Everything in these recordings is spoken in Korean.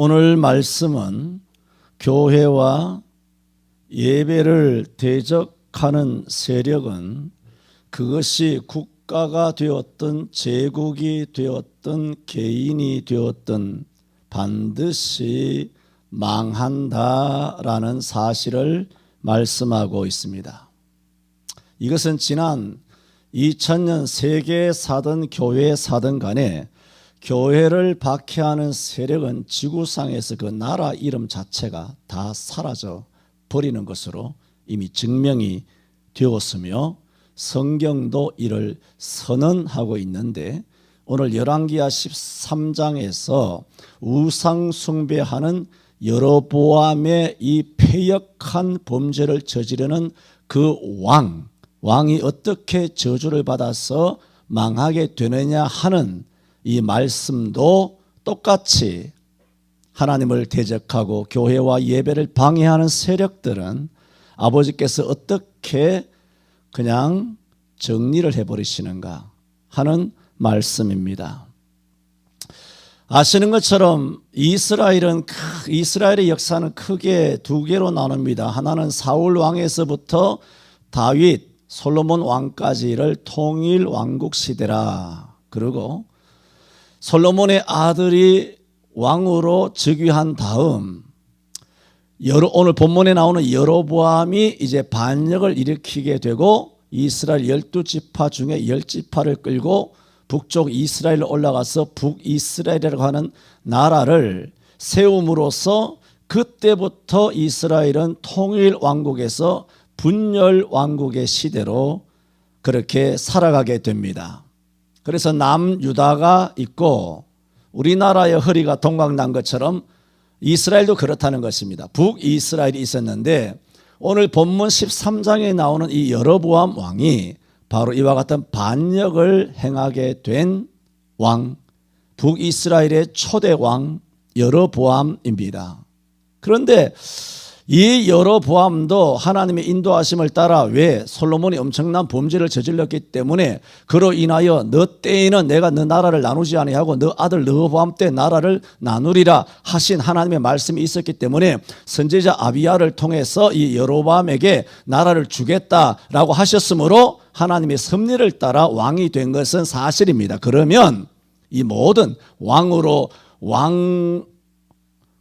오늘 말씀은 교회와 예배를 대적하는 세력은 그것이 국가가 되었든 제국이 되었든 개인이 되었든 반드시 망한다라는 사실을 말씀하고 있습니다. 이것은 지난 2000년 세계에 사든 교회에 사든 간에 교회를 박해하는 세력은 지구상에서 그 나라 이름 자체가 다 사라져 버리는 것으로 이미 증명이 되었으며 성경도 이를 선언하고 있는데, 오늘 열왕기하 13장에서 우상 숭배하는 여로보암의 이 패역한 범죄를 저지르는 그 왕이 어떻게 저주를 받아서 망하게 되느냐 하는 이 말씀도 똑같이 하나님을 대적하고 교회와 예배를 방해하는 세력들은 아버지께서 어떻게 그냥 정리를 해버리시는가 하는 말씀입니다. 아시는 것처럼 이스라엘의 역사는 크게 두 개로 나눕니다. 하나는 사울 왕에서부터 다윗, 솔로몬 왕까지를 통일 왕국 시대라. 그리고 솔로몬의 아들이 왕으로 즉위한 다음 오늘 본문에 나오는 여로보암이 이제 반역을 일으키게 되고 이스라엘 12지파 중에 10지파를 끌고 북쪽 이스라엘로 올라가서 북이스라엘이라고 하는 나라를 세움으로써 그때부터 이스라엘은 통일 왕국에서 분열 왕국의 시대로 그렇게 살아가게 됩니다. 그래서 남유다가 있고 우리나라의 허리가 동강난 것처럼 이스라엘도 그렇다는 것입니다. 북이스라엘이 있었는데 오늘 본문 13장에 나오는 이 여로보암 왕이 바로 이와 같은 반역을 행하게 된 왕, 북이스라엘의 초대 왕 여로보암입니다. 그런데 이 여로보암도 하나님의 인도하심을 따라, 왜? 솔로몬이 엄청난 범죄를 저질렀기 때문에 그로 인하여 너 때에는 내가 너 나라를 나누지 아니하고 너 아들 르호보암 때 나라를 나누리라 하신 하나님의 말씀이 있었기 때문에 선지자 아비야를 통해서 이 여로보암에게 나라를 주겠다라고 하셨으므로 하나님의 섭리를 따라 왕이 된 것은 사실입니다. 그러면 이 모든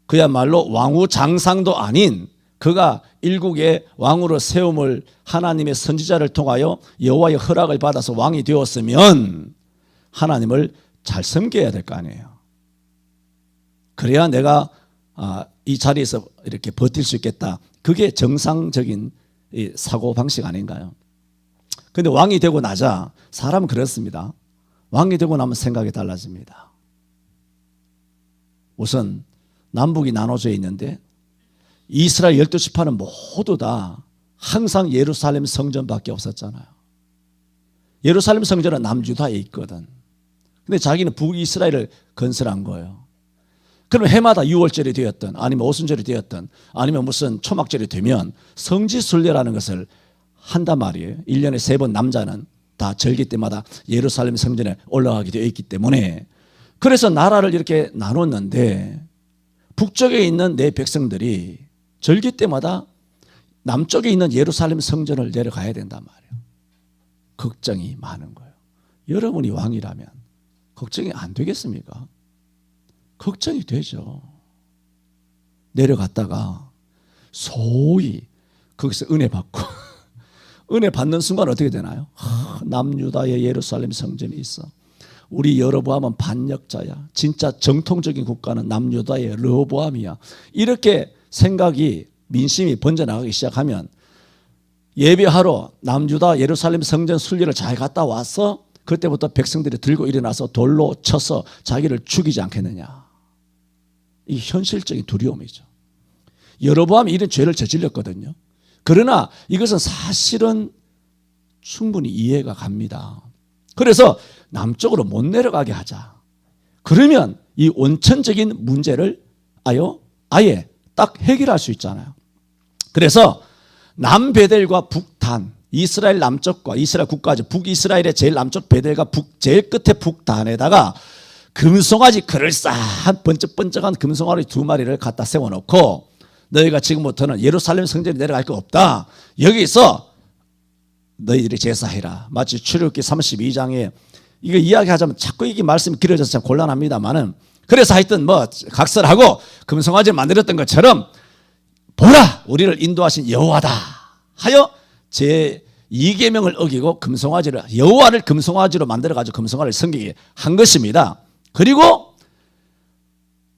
그야말로 왕후 장상도 아닌 그가 일국의 왕으로 세움을 하나님의 선지자를 통하여 여호와의 허락을 받아서 왕이 되었으면 하나님을 잘 섬겨야 될 거 아니에요. 그래야 내가 이 자리에서 이렇게 버틸 수 있겠다. 그게 정상적인 사고방식 아닌가요? 그런데 왕이 되고 나자 사람은 그렇습니다. 왕이 되고 나면 생각이 달라집니다. 우선 남북이 나눠져 있는데 이스라엘 12지파는 모두 다 항상 예루살렘 성전밖에 없었잖아요. 예루살렘 성전은 남유다에 있거든. 근데 자기는 북이스라엘을 건설한 거예요. 그럼 해마다 유월절이 되었든 아니면 오순절이 되었든 아니면 무슨 초막절이 되면 성지순례라는 것을 한단 말이에요. 1년에 3번 남자는 다 절기 때마다 예루살렘 성전에 올라가게 되어 있기 때문에, 그래서 나라를 이렇게 나눴는데 북쪽에 있는 내 백성들이 절기 때마다 남쪽에 있는 예루살렘 성전을 내려가야 된단 말이에요. 걱정이 많은 거예요. 여러분이 왕이라면 걱정이 안 되겠습니까? 걱정이 되죠. 내려갔다가 소위 거기서 은혜 받고 은혜 받는 순간 어떻게 되나요? 남유다의 예루살렘 성전이 있어. 우리 여로보암은 반역자야. 진짜 정통적인 국가는 남유다의 르호보암이야. 이렇게 생각이, 민심이 번져나가기 시작하면 예배하러 남유다 예루살렘 성전 순례를 잘 갔다 와서 그때부터 백성들이 들고 일어나서 돌로 쳐서 자기를 죽이지 않겠느냐. 이게 현실적인 두려움이죠. 여로보암이 이런 죄를 저질렀거든요. 그러나 이것은 사실은 충분히 이해가 갑니다. 그래서 남쪽으로 못 내려가게 하자. 그러면 이 원천적인 문제를 아예 딱 해결할 수 있잖아요. 그래서 남베델과 북단, 이스라엘 남쪽과 이스라엘 국가죠. 북이스라엘의 제일 남쪽 베델과 제일 끝에 북단에다가 금송아지 그럴싸한 번쩍번쩍한 금송아지 2마리를 갖다 세워놓고 너희가 지금부터는 예루살렘 성전에 내려갈 거 없다. 여기서 너희들이 제사해라. 마치 출애굽기 32장에 이거 이야기하자면 자꾸 이게 말씀이 길어져서 참 곤란합니다만은 그래서 하여튼 뭐 각설하고 금송아지를 만들었던 것처럼 보라 우리를 인도하신 여호와다 하여 제 2계명을 어기고 금송아지를 여호와를 금송아지로 만들어가지고 금송아지를 섬기게 한 것입니다. 그리고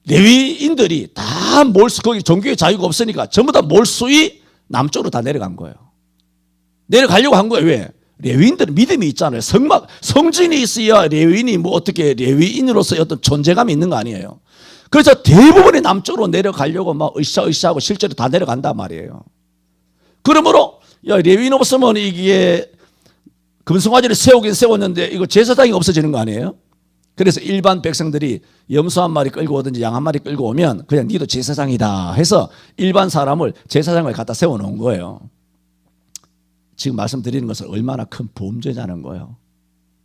레위인들이 다 몰수 거기 종교의 자유가 없으니까 전부 다 몰수이 남쪽으로 다 내려간 거예요. 내려가려고 한 거예요. 왜? 레위인들은 믿음이 있잖아요. 성진이 있어야 레위인이 뭐 어떻게 레위인으로서의 어떤 존재감이 있는 거 아니에요. 그래서 대부분이 남쪽으로 내려가려고 막 으쌰으쌰하고 실제로 다 내려간단 말이에요. 그러므로 야 레위인 없으면 이게 금송아지를 세우긴 세웠는데 이거 제사장이 없어지는 거 아니에요? 그래서 일반 백성들이 염소 한 마리 끌고 오든지 양 한 마리 끌고 오면 그냥 니도 제사장이다 해서 일반 사람을 제사장을 갖다 세워놓은 거예요. 지금 말씀드리는 것은 얼마나 큰 범죄냐는 거예요.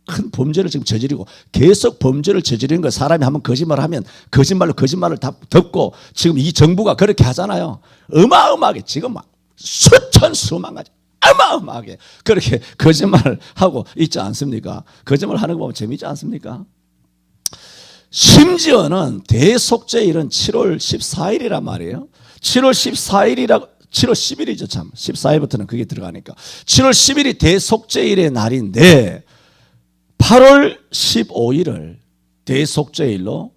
큰 범죄를 지금 저지르고 계속 범죄를 저지르는 거예요. 사람이 한번 거짓말을 하면 거짓말을 다 덮고 지금 이 정부가 그렇게 하잖아요. 어마어마하게 지금 막 수천 수만 가지 어마어마하게 그렇게 거짓말을 하고 있지 않습니까? 거짓말 하는 거 보면 재미있지 않습니까? 심지어는 대속죄일은 7월 14일이란 말이에요. 7월 10일이죠 참. 14일부터는 그게 들어가니까 7월 10일이 대속죄일의 날인데 8월 15일을 대속죄일로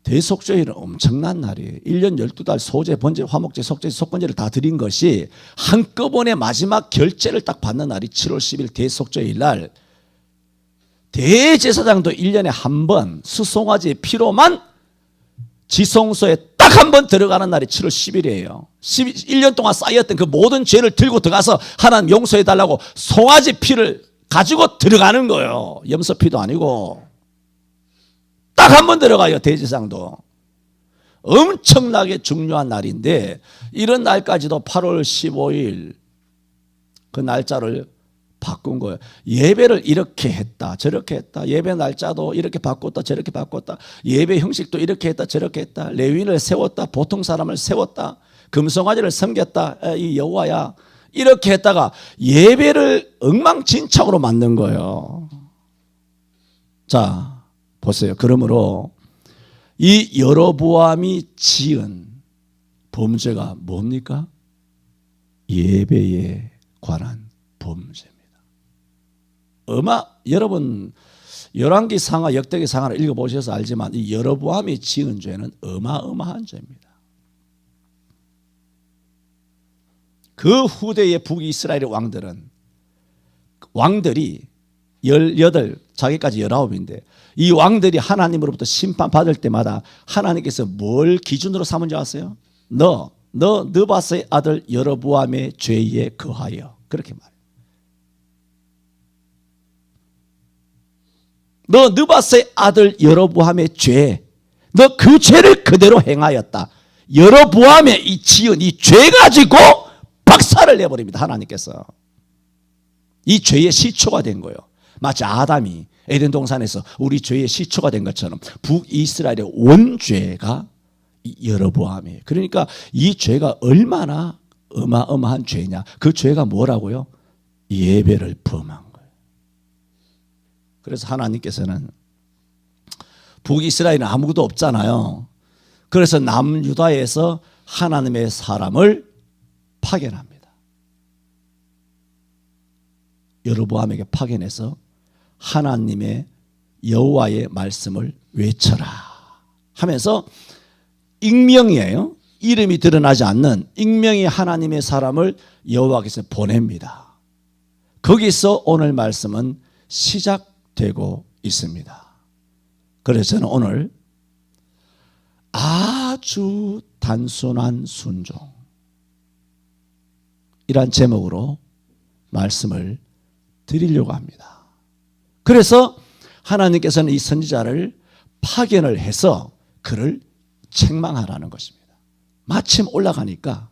대속죄일은 엄청난 날이에요. 1년 12달 소제, 번제, 화목제, 속죄, 속건제를 다 드린 것이 한꺼번에 마지막 결제를 딱 받는 날이 7월 10일 대속죄일 날 대제사장도 1년에 한 번 수송아지의 피로만 지성소에 딱 한 번 들어가는 날이 7월 10일이에요. 1년 동안 쌓였던 그 모든 죄를 들고 들어가서 하나님 용서해 달라고 송아지 피를 가지고 들어가는 거예요. 염소 피도 아니고 딱 한 번 들어가요. 대제사장도. 엄청나게 중요한 날인데 이런 날까지도 8월 15일 그 날짜를 바꾼 거예요. 예배를 이렇게 했다 저렇게 했다. 예배 날짜도 이렇게 바꿨다 저렇게 바꿨다. 예배 형식도 이렇게 했다 저렇게 했다. 레위인을 세웠다 보통 사람을 세웠다. 금송아지를 섬겼다. 이 여호와야 이렇게 했다가 예배를 엉망진창으로 만든 거예요. 자 보세요. 그러므로 이 여로보암이 지은 범죄가 뭡니까? 예배에 관한 범죄입니다. 여러분 열왕기 상하 역대기 상하를 읽어보셔서 알지만 이 여로보암이 지은 죄는 어마어마한 죄입니다. 그 후대의 북이스라엘의 왕들이 18 자기까지 19인데 이 왕들이 하나님으로부터 심판받을 때마다 하나님께서 뭘 기준으로 삼은지 아세요? 너 느바스의 아들 여로보암의 죄에 거하여 그렇게 말해요. 너 느바스의 아들 여로보암의 죄, 너 그 죄를 그대로 행하였다. 여로보암의 이 지은 이 죄 가지고 박살을 내버립니다. 하나님께서 이 죄의 시초가 된 거예요. 마치 아담이 에덴 동산에서 우리 죄의 시초가 된 것처럼 북이스라엘의 원죄가 여로보암이에요. 그러니까 이 죄가 얼마나 어마어마한 죄냐. 그 죄가 뭐라고요? 예배를 범한 거예요. 그래서 하나님께서는 북이스라엘은 아무것도 없잖아요. 그래서 남유다에서 하나님의 사람을 파견합니다. 여로보암에게 파견해서 하나님의 여호와의 말씀을 외쳐라 하면서 익명이에요. 이름이 드러나지 않는 익명의 하나님의 사람을 여호와께서 보냅니다. 거기서 오늘 말씀은 시작되고 있습니다. 그래서 저는 오늘 아주 단순한 순종 이란 제목으로 말씀을 드리려고 합니다. 그래서 하나님께서는 이 선지자를 파견을 해서 그를 책망하라는 것입니다. 마침 올라가니까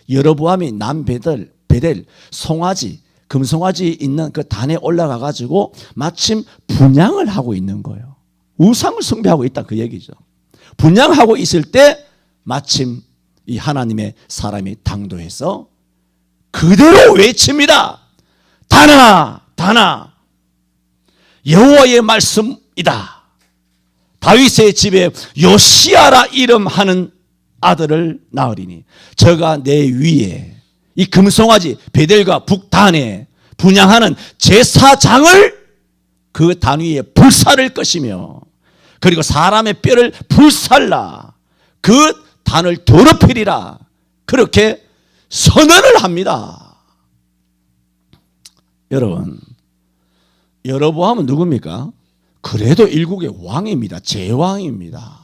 여로보암이 남베델 송아지 금송아지 있는 그 단에 올라가 가지고 마침 분향을 하고 있는 거예요. 우상을 숭배하고 있다 그 얘기죠. 분향하고 있을 때 마침 이 하나님의 사람이 당도해서 그대로 외칩니다. 다나 다나 여호와의 말씀이다. 다윗의 집에 요시아라 이름하는 아들을 낳으리니 저가 내 위에 이 금송아지 베델과 북단에 분향하는 제사장을 그 단 위에 불살을 것이며 그리고 사람의 뼈를 불살라 그 단을 더럽히리라 그렇게 선언을 합니다. 여러분, 여로보암은 누굽니까? 그래도 일국의 왕입니다. 제왕입니다.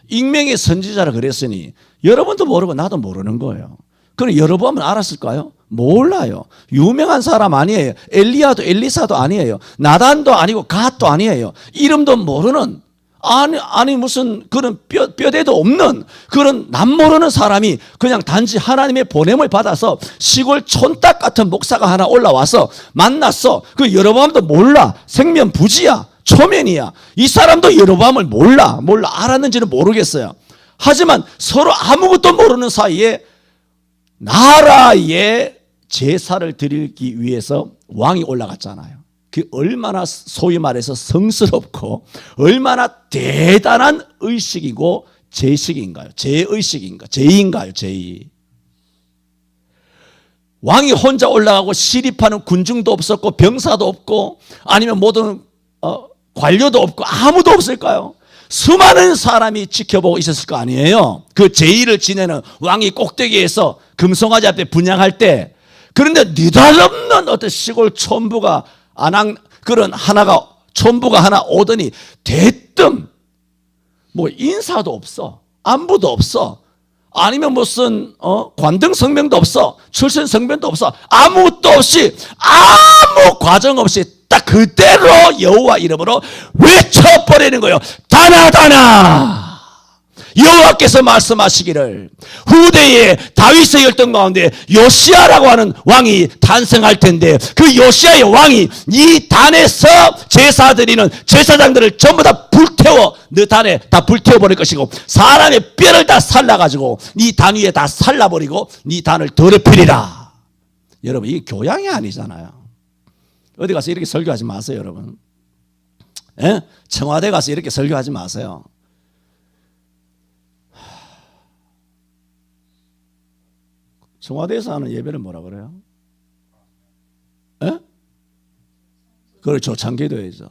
익명의 선지자라 그랬으니 여러분도 모르고 나도 모르는 거예요. 그럼 여로보암은 알았을까요? 몰라요. 유명한 사람 아니에요. 엘리야도 엘리사도 아니에요. 나단도 아니고 갓도 아니에요. 이름도 모르는 아니 무슨 그런 뼈대도 없는 그런 남모르는 사람이 그냥 단지 하나님의 보냄을 받아서 시골 촌딱 같은 목사가 하나 올라와서 만났어. 그 여로보암도 몰라. 생면부지야. 초면이야. 이 사람도 여로보암을 몰라 알았는지는 모르겠어요. 하지만 서로 아무것도 모르는 사이에 나라에 제사를 드리기 위해서 왕이 올라갔잖아요. 그 얼마나 소위 말해서 성스럽고 얼마나 대단한 의식이고 제식인가요? 제의식인가? 제의인가요? 제의. 왕이 혼자 올라가고 시립하는 군중도 없었고 병사도 없고 아니면 모든 관료도 없고 아무도 없을까요? 수많은 사람이 지켜보고 있었을 거 아니에요. 그 제의를 지내는 왕이 꼭대기에서 금송아지 앞에 분향할 때 그런데 느닷없는 어떤 시골 촌부가 그런 하나가 촌부가 하나 오더니 대뜸 뭐 인사도 없어. 안부도 없어. 아니면 무슨 관등 성명도 없어. 출신 성명도 없어. 아무것도 없이 아무 과정 없이 딱 그대로 여호와 이름으로 외쳐버리는 거예요. 다나다나 여호와께서 말씀하시기를 후대에 다윗의 혈통 가운데 요시아라고 하는 왕이 탄생할 텐데 그 요시아의 왕이 이 단에서 제사 드리는 제사장들을 전부 다 불태워 너 단에 다 불태워버릴 것이고 사람의 뼈를 다 살라가지고 네 단 위에 다 살라버리고 네 단을 더럽히리라. 여러분 이게 교양이 아니잖아요. 어디 가서 이렇게 설교하지 마세요 여러분. 에? 청와대 가서 이렇게 설교하지 마세요. 청와대에서 하는 예배는 뭐라 그래요? 에? 그렇죠. 조창기도회죠.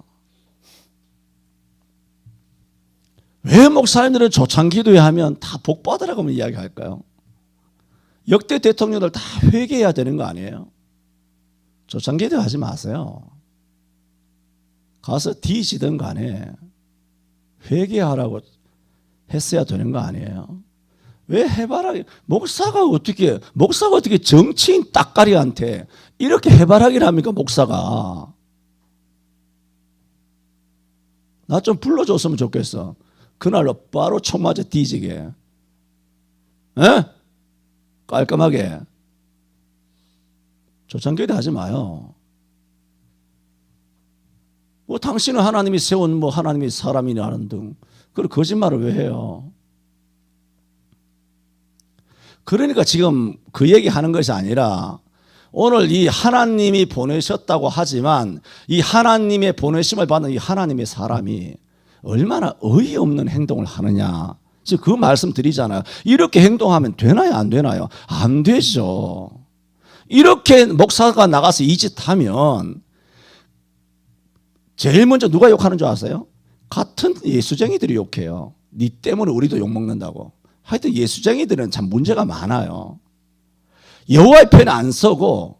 왜 목사님들은 조창기도회 하면 다 복 받으라고 이야기할까요? 역대 대통령들 다 회개해야 되는 거 아니에요? 조창기도회 하지 마세요. 가서 뒤지든 간에 회개하라고 했어야 되는 거 아니에요? 왜 해바라기 목사가 어떻게 정치인 따까리한테 이렇게 해바라기를 합니까? 목사가 나 좀 불러줬으면 좋겠어. 그날로 바로 총 맞아 뒤지게. 에? 깔끔하게. 조창기도 하지 마요. 뭐 당신은 하나님이 세운 뭐 하나님이 사람이라는 등 그런 거짓말을 왜 해요? 그러니까 지금 그 얘기하는 것이 아니라 오늘 이 하나님이 보내셨다고 하지만 이 하나님의 보내심을 받는 이 하나님의 사람이 얼마나 어이없는 행동을 하느냐. 지금 그 말씀 드리잖아요. 이렇게 행동하면 되나요? 안 되나요? 안 되죠. 이렇게 목사가 나가서 이 짓 하면 제일 먼저 누가 욕하는 줄 아세요? 같은 예수쟁이들이 욕해요. 니 때문에 우리도 욕먹는다고. 하여튼 예수쟁이들은 참 문제가 많아요. 여호와의 편에 안 서고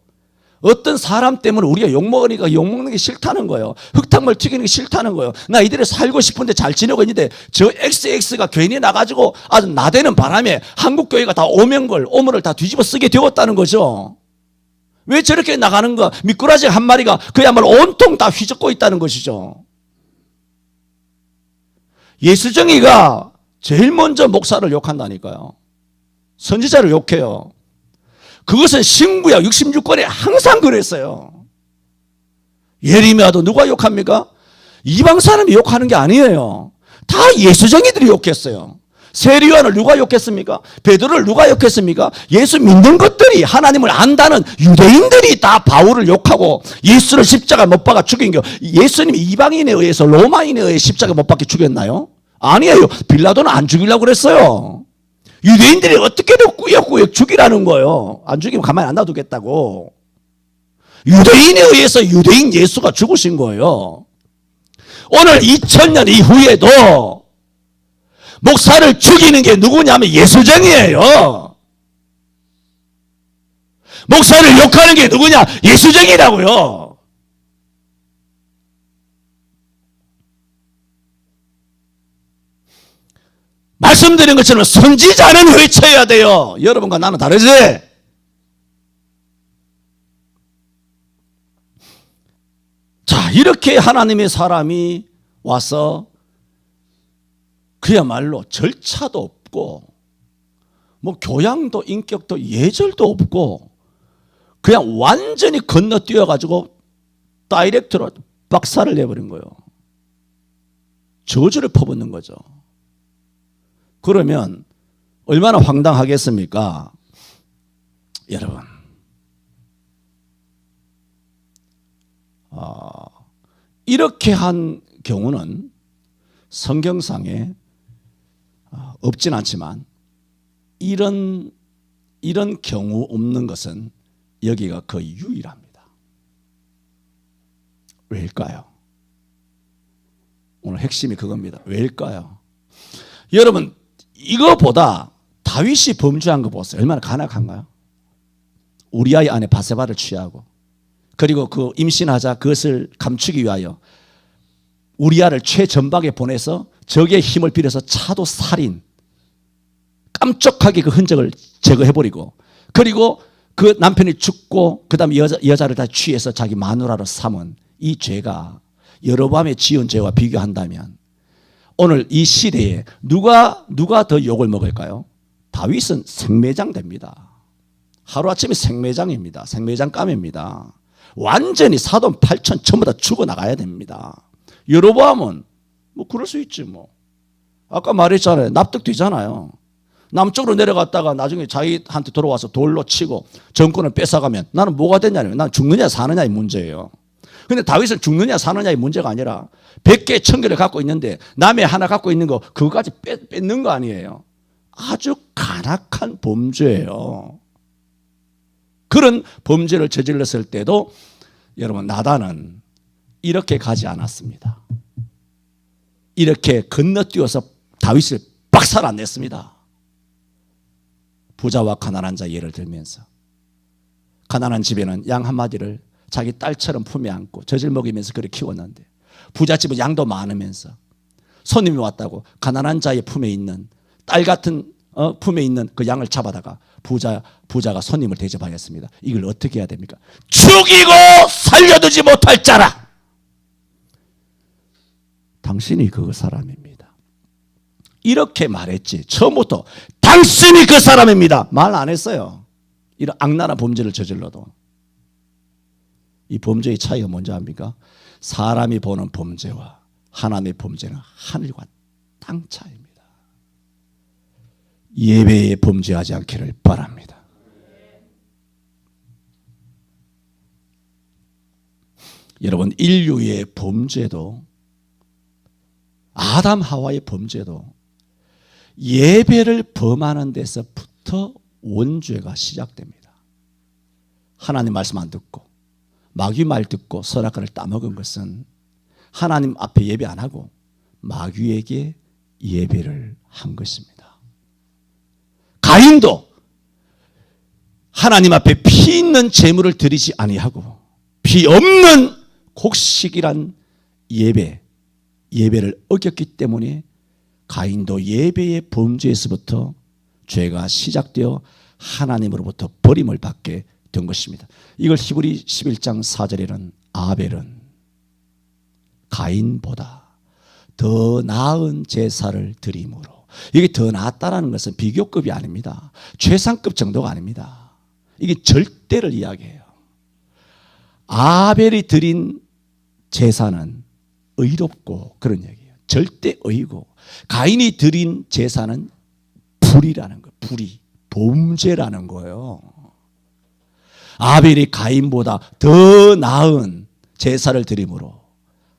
어떤 사람 때문에 우리가 욕먹으니까 욕먹는 게 싫다는 거예요. 흙탕물 튀기는 게 싫다는 거예요. 나 이들에 살고 싶은데 잘 지내고 있는데 저 XX가 괜히 나가지고 아주 나대는 바람에 한국교회가 다 오면을 다 뒤집어 쓰게 되었다는 거죠. 왜 저렇게 나가는가? 미꾸라지 한 마리가 그야말로 온통 다 휘젓고 있다는 것이죠. 예수쟁이가 제일 먼저 목사를 욕한다니까요. 선지자를 욕해요. 그것은 신구약 66권에 항상 그랬어요. 예레미야도 누가 욕합니까? 이방 사람이 욕하는 게 아니에요. 다 예수쟁이들이 욕했어요. 세리요한을 누가 욕했습니까? 베드로를 누가 욕했습니까? 예수 믿는 것들이, 하나님을 안다는 유대인들이 다 바울을 욕하고 예수를 십자가 못 박아 죽인 게, 예수님이 이방인에 의해서, 로마인에 의해 십자가 못 박혀 죽였나요? 아니에요. 빌라도는 안 죽이려고 그랬어요. 유대인들이 어떻게든 꾸역꾸역 죽이라는 거예요. 안 죽이면 가만히 안 놔두겠다고. 유대인에 의해서 유대인 예수가 죽으신 거예요. 오늘 2000년 이후에도 목사를 죽이는 게 누구냐면 예수쟁이에요. 목사를 욕하는 게 누구냐? 예수쟁이라고요. 말씀드린 것처럼 선지자는 외쳐야 돼요. 여러분과 나는 다르지? 자, 이렇게 하나님의 사람이 와서 그야말로 절차도 없고 뭐 교양도 인격도 예절도 없고 그냥 완전히 건너뛰어 가지고 다이렉트로 박살을 내버린 거예요. 저주를 퍼붓는 거죠. 그러면 얼마나 황당하겠습니까? 여러분, 이렇게 한 경우는 성경상에 없진 않지만 이런 경우 없는 것은 여기가 거의 유일합니다. 왜일까요? 오늘 핵심이 그겁니다. 왜일까요? 여러분, 이거보다 다윗이 범죄한 거 보세요. 얼마나 간악한가요? 우리아의 아내 바세바를 취하고, 그리고 그 임신하자 그것을 감추기 위하여 우리아를 최전방에 보내서 적의 힘을 빌려서 차도 살인, 깜짝하게 그 흔적을 제거해버리고, 그리고 그 남편이 죽고 그 다음에 여자를 다 취해서 자기 마누라로 삼은 이 죄가 여로보암의 지은 죄와 비교한다면 오늘 이 시대에 누가 더 욕을 먹을까요? 다윗은 생매장 됩니다. 하루아침에 생매장입니다. 생매장 감입니다. 완전히 사돈 8천 전부 다 죽어나가야 됩니다. 여로보암은 뭐 그럴 수 있지 뭐. 아까 말했잖아요. 납득되잖아요. 남쪽으로 내려갔다가 나중에 자기한테 돌아와서 돌로 치고 정권을 뺏어가면 나는 뭐가 되냐면 난 죽느냐 사느냐의 문제예요. 근데 다윗은 죽느냐 사느냐의 문제가 아니라 100개 1000개를 갖고 있는데 남의 하나 갖고 있는 거 그거까지 뺏는 거 아니에요. 아주 간악한 범죄예요. 그런 범죄를 저질렀을 때도 여러분 나단은 이렇게 가지 않았습니다. 이렇게 건너뛰어서 다윗을 박살 안 냈습니다. 부자와 가난한 자 예를 들면서 가난한 집에는 양 한 마디를 자기 딸처럼 품에 안고 젖을 먹이면서 그를 키웠는데 부잣집은 양도 많으면서 손님이 왔다고 가난한 자의 품에 있는 딸 같은 품에 있는 그 양을 잡아다가 부자가 손님을 대접하였습니다. 이걸 어떻게 해야 됩니까? 죽이고 살려두지 못할 자라. 당신이 그 사람입니다. 이렇게 말했지. 처음부터 당신이 그 사람입니다. 말 안 했어요. 이런 악랄한 범죄를 저질러도. 이 범죄의 차이가 뭔지 압니까? 사람이 보는 범죄와 하나님의 범죄는 하늘과 땅 차이입니다. 예배에 범죄하지 않기를 바랍니다. 여러분, 인류의 범죄도 아담 하와의 범죄도 예배를 범하는 데서부터 원죄가 시작됩니다. 하나님 말씀 안 듣고 마귀 말 듣고 선악과를 따먹은 것은 하나님 앞에 예배 안 하고 마귀에게 예배를 한 것입니다. 가인도 하나님 앞에 피 있는 제물을 드리지 아니하고 피 없는 곡식이란 예배를 어겼기 때문에 가인도 예배의 범죄에서부터 죄가 시작되어 하나님으로부터 버림을 받게 된 것입니다. 이걸 히브리 11장 4절에는 아벨은 가인보다 더 나은 제사를 드림으로, 이게 더 낫다라는 것은 비교급이 아닙니다. 최상급 정도가 아닙니다. 이게 절대를 이야기해요. 아벨이 드린 제사는 의롭고 그런 얘기예요. 절대 의고, 가인이 드린 제사는 불이라는 거예요. 불이, 범죄라는 거예요. 아벨이 가인보다 더 나은 제사를 드림으로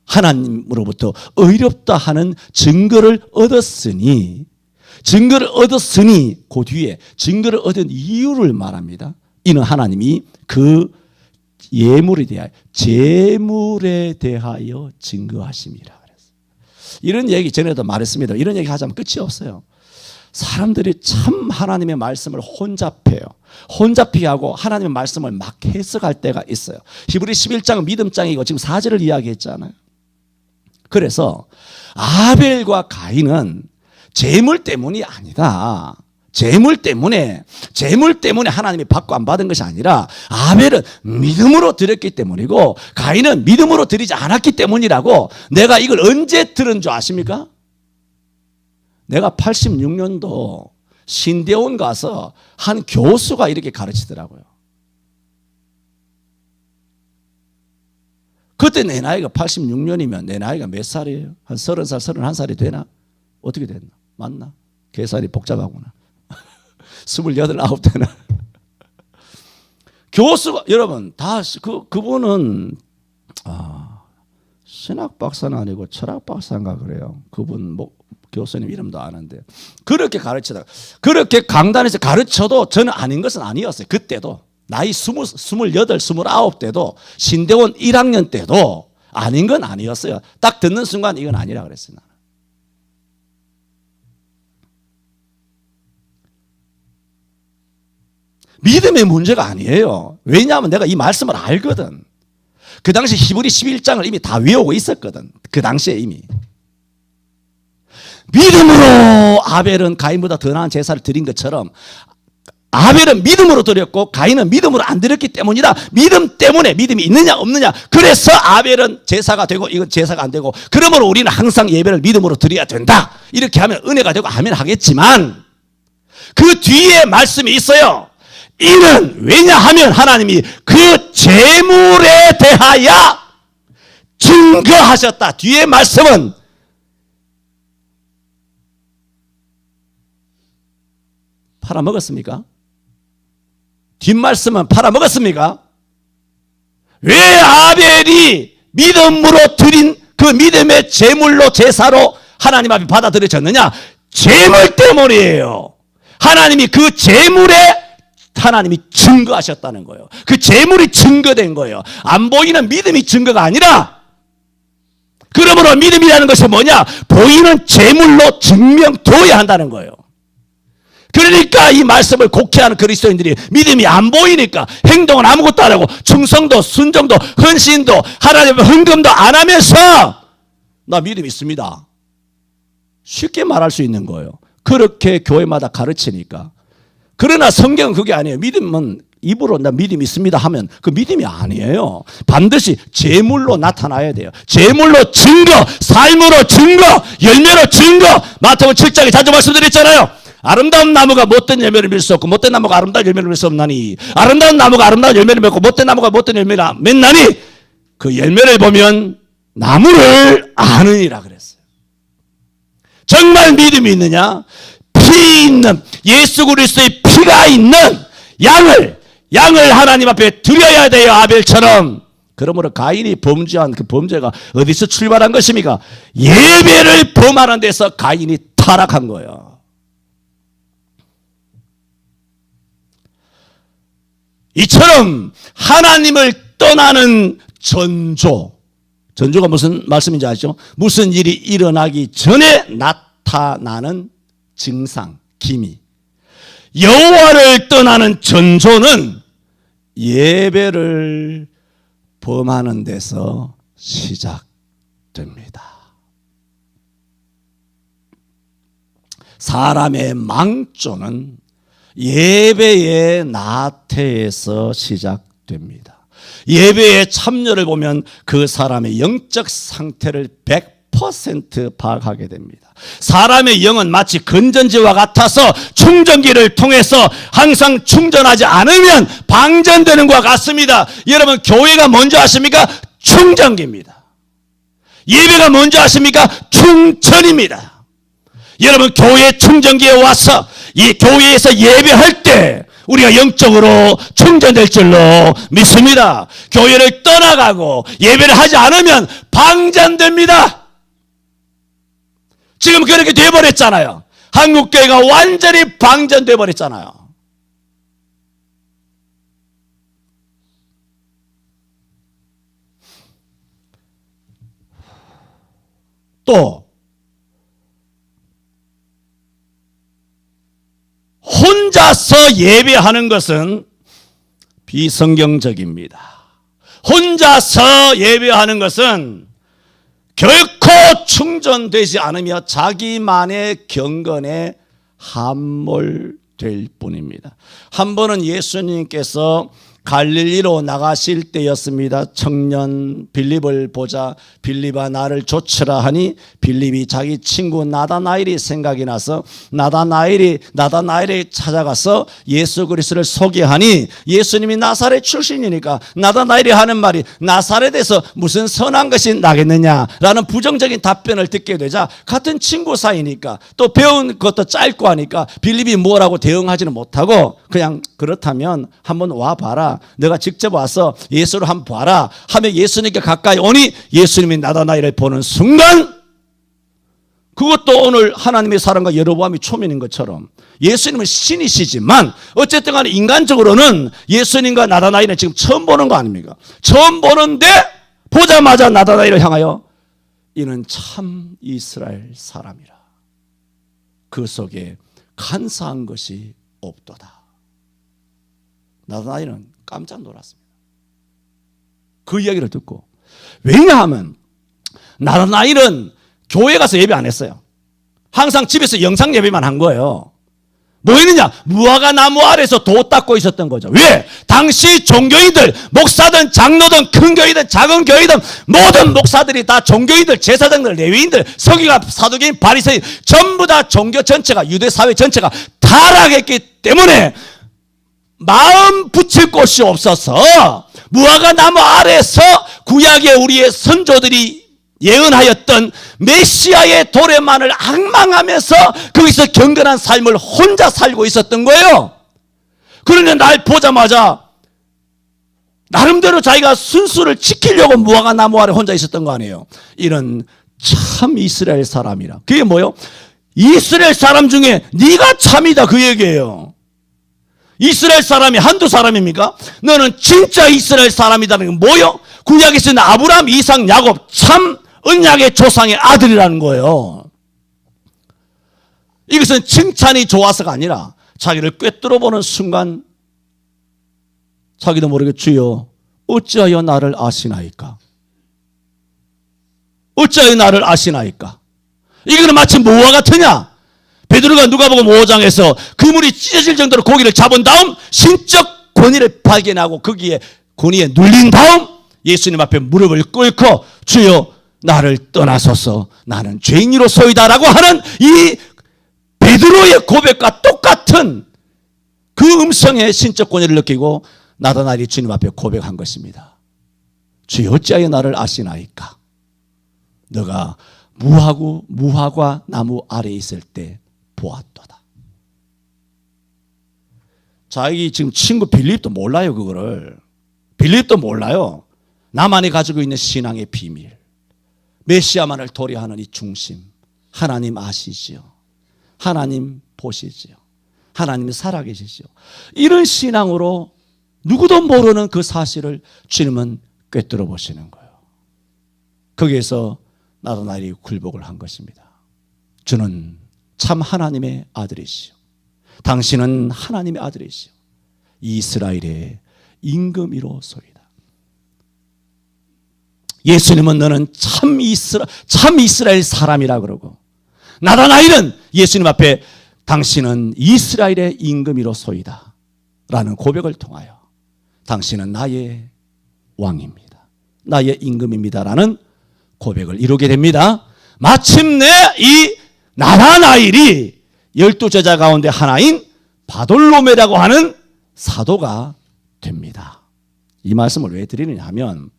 하나님으로부터 의롭다 하는 증거를 얻었으니 그 뒤에 증거를 얻은 이유를 말합니다. 이는 하나님이 그 예물에 대하여, 제물에 대하여 증거하심이라 그랬어요. 이런 얘기 전에도 말했습니다. 이런 얘기 하자면 끝이 없어요. 사람들이 참 하나님의 말씀을 혼잡해요. 혼잡히게 하고 하나님의 말씀을 막 해석할 때가 있어요. 히브리 11장은 믿음장이고 지금 4절을 이야기했잖아요. 그래서 아벨과 가인은 재물 때문이 아니다. 재물 때문에 하나님이 받고 안 받은 것이 아니라 아벨은 믿음으로 드렸기 때문이고 가인은 믿음으로 드리지 않았기 때문이라고 내가 이걸 언제 들은 줄 아십니까? 내가 86년도 신대원 가서 한 교수가 이렇게 가르치더라고요. 그때 내 나이가 86년이면 내 나이가 몇 살이에요? 한 30살, 31살이 되나? 어떻게 됐나? 맞나? 계산이 복잡하구나. 28, 9 되나? 교수가, 여러분, 그분은, 신학 박사는 아니고 철학 박사인가 그래요. 그분, 교수님 이름도 아는데. 그렇게 가르치다가, 그렇게 강단에서 가르쳐도 저는 아닌 것은 아니었어요. 그때도. 나이 28, 29 때도, 신대원 1학년 때도 아닌 건 아니었어요. 딱 듣는 순간 이건 아니라 그랬어요. 나는. 믿음의 문제가 아니에요. 왜냐하면 내가 이 말씀을 알거든. 그 당시 히브리 11장을 이미 다 외우고 있었거든. 그 당시에 이미. 믿음으로 아벨은 가인보다 더 나은 제사를 드린 것처럼 아벨은 믿음으로 드렸고 가인은 믿음으로 안 드렸기 때문이다. 믿음 때문에, 믿음이 있느냐 없느냐, 그래서 아벨은 제사가 되고 이건 제사가 안 되고, 그러므로 우리는 항상 예배를 믿음으로 드려야 된다. 이렇게 하면 은혜가 되고 아멘 하겠지만 그 뒤에 말씀이 있어요. 이는 왜냐하면 하나님이 그 제물에 대하여 증거하셨다. 뒤에 말씀은 팔아먹었습니까? 뒷말씀은 팔아먹었습니까? 왜 아벨이 믿음으로 드린 그 믿음의 제물로, 제사로 하나님 앞에 받아들여졌느냐? 제물 때문이에요. 하나님이 그 제물에 하나님이 증거하셨다는 거예요. 그 제물이 증거된 거예요. 안 보이는 믿음이 증거가 아니라, 그러므로 믿음이라는 것이 뭐냐? 보이는 제물로 증명되어야 한다는 거예요. 그러니까 이 말씀을 곡해하는 그리스도인들이 믿음이 안 보이니까 행동은 아무것도 안 하고 충성도, 순종도, 헌신도, 하나님 헌금도 안 하면서 나 믿음 있습니다. 쉽게 말할 수 있는 거예요. 그렇게 교회마다 가르치니까. 그러나 성경은 그게 아니에요. 믿음은 입으로 나 믿음 있습니다 하면 그 믿음이 아니에요. 반드시 제물로 나타나야 돼요. 제물로 증거, 삶으로 증거, 열매로 증거. 마태복음 7장에 자주 말씀드렸잖아요. 아름다운 나무가 못된 열매를 맺을 수 없고 못된 나무가 아름다운 열매를 맺을 수 없나니, 아름다운 나무가 아름다운 열매를 맺고 못된 나무가 못된 열매를 맺나니 그 열매를 보면 나무를 아느니라 그랬어요. 정말 믿음이 있느냐? 피 있는, 예수 그리스도의 피가 있는 양을 하나님 앞에 드려야 돼요. 아벨처럼. 그러므로 가인이 범죄한 그 범죄가 어디서 출발한 것입니까? 예배를 범하는 데서 가인이 타락한 거예요. 이처럼 하나님을 떠나는 전조가 무슨 말씀인지 아시죠? 무슨 일이 일어나기 전에 나타나는 증상, 기미. 여호와를 떠나는 전조는 예배를 범하는 데서 시작됩니다. 사람의 망조는 예배의 나태에서 시작됩니다. 예배의 참여를 보면 그 사람의 영적 상태를 100% 파악하게 됩니다. 사람의 영은 마치 건전지와 같아서 충전기를 통해서 항상 충전하지 않으면 방전되는 것과 같습니다. 여러분, 교회가 먼저 하십니까? 충전기입니다. 예배가 먼저 하십니까? 충전입니다. 여러분, 교회 충전기에 와서 이 교회에서 예배할 때 우리가 영적으로 충전될 줄로 믿습니다. 교회를 떠나가고 예배를 하지 않으면 방전됩니다. 지금 그렇게 되어버렸잖아요. 한국교회가 완전히 방전되어 버렸잖아요. 또 혼자서 예배하는 것은 비성경적입니다. 혼자서 예배하는 것은 결코 충전되지 않으며 자기만의 경건에 함몰될 뿐입니다. 한 번은 예수님께서 갈릴리로 나가실 때였습니다. 청년 빌립을 보자 빌립아 나를 좇으라 하니 빌립이 자기 친구 나다나엘이 생각이 나서 나다나엘이 찾아가서 예수 그리스도를 소개하니 예수님이 나사렛 출신이니까 나다나엘이 하는 말이 나사렛에서 무슨 선한 것이 나겠느냐라는 부정적인 답변을 듣게 되자 같은 친구 사이니까 또 배운 것도 짧고 하니까 빌립이 뭐라고 대응하지는 못하고 그냥 그렇다면 한번 와봐라. 내가 직접 와서 예수를 한번 봐라 하며 예수님께 가까이 오니 예수님이 나다나엘을 보는 순간 그것도 오늘 하나님의 사람과 여로보암이 초면인 것처럼 예수님은 신이시지만 어쨌든 간에 인간적으로는 예수님과 나다나엘은 지금 처음 보는 거 아닙니까? 처음 보는데 보자마자 나다나엘을 향하여 이는 참 이스라엘 사람이라. 그 속에 간사한 것이 없도다. 나다나엘은 깜짝 놀랐습니다. 그 이야기를 듣고. 왜냐하면 나다나엘은 교회 가서 예배 안 했어요. 항상 집에서 영상 예배만 한 거예요. 뭐 했느냐? 무화과 나무 아래서 도 닦고 있었던 거죠. 왜? 당시 종교인들, 목사든 장로든 큰 교회든 작은 교회든 모든 목사들이 다 종교인들, 제사장들, 레위인들, 서기관, 사두개인, 바리새인 전부 다 종교 전체가 유대 사회 전체가 타락했기 때문에 마음 붙일 곳이 없어서 무화과 나무 아래서 구약의 우리의 선조들이 예언하였던 메시아의 도래만을 앙망하면서 거기서 경건한 삶을 혼자 살고 있었던 거예요. 그런데 날 보자마자 나름대로 자기가 순수를 지키려고 무화과 나무 아래 혼자 있었던 거 아니에요. 이런 참 이스라엘 사람이라. 그게 뭐예요? 이스라엘 사람 중에 네가 참이다 그 얘기예요. 이스라엘 사람이 한두 사람입니까? 너는 진짜 이스라엘 사람이다는 게 뭐요? 구약에 있는 아브라함, 이삭, 야곱 참 언약의 조상의 아들이라는 거예요. 이것은 칭찬이 좋아서가 아니라 자기를 꿰뚫어 보는 순간 자기도 모르게 주여 어찌하여 나를 아시나이까? 어찌하여 나를 아시나이까? 이거는 마치 뭐와 같으냐? 베드로가 누가복음 5장에서 그물이 찢어질 정도로 고기를 잡은 다음 신적 권위를 발견하고 거기에 권위에 눌린 다음 예수님 앞에 무릎을 꿇고 주여 나를 떠나소서 나는 죄인이로소이다라고 하는 이 베드로의 고백과 똑같은 그 음성의 신적 권위를 느끼고 나다나엘이 주님 앞에 고백한 것입니다. 주여 어찌하여 나를 아시나이까? 너가 무화과 나무 아래에 있을 때 보았도다. 자기 지금 친구 빌립도 몰라요. 그거를 빌립도 몰라요. 나만이 가지고 있는 신앙의 비밀, 메시아만을 도래하는 이 중심, 하나님 아시지요. 하나님 보시지요. 하나님이 살아계시지요. 이런 신앙으로 누구도 모르는 그 사실을 주님은 꿰뚫어 보시는 거예요. 거기에서 나다나엘이 굴복을 한 것입니다. 주는 참 하나님의 아들이시오. 당신은 하나님의 아들이시오. 이스라엘의 임금이로소이다. 예수님은 너는 참 이스라엘 사람이라 그러고 나다나엘은 예수님 앞에 당신은 이스라엘의 임금이로소이다 라는 고백을 통하여 당신은 나의 왕입니다. 나의 임금입니다 라는 고백을 이루게 됩니다. 마침내 이 나다나엘이 12제자 가운데 하나인 바돌로메라고 하는 사도가 됩니다. 이 말씀을 왜 드리느냐 하면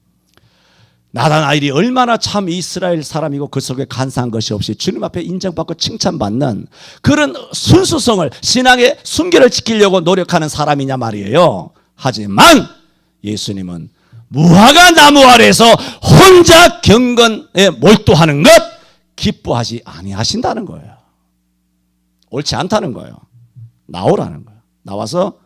나다나엘이 얼마나 참 이스라엘 사람이고 그 속에 간사한 것이 없이 주님 앞에 인정받고 칭찬받는 그런 순수성을, 신앙의 순결을 지키려고 노력하는 사람이냐 말이에요. 하지만 예수님은 무화과 나무 아래에서 혼자 경건에 몰두하는 것 기뻐하지 아니하신다는 거예요. 옳지 않다는 거예요. 나오라는 거예요. 나와서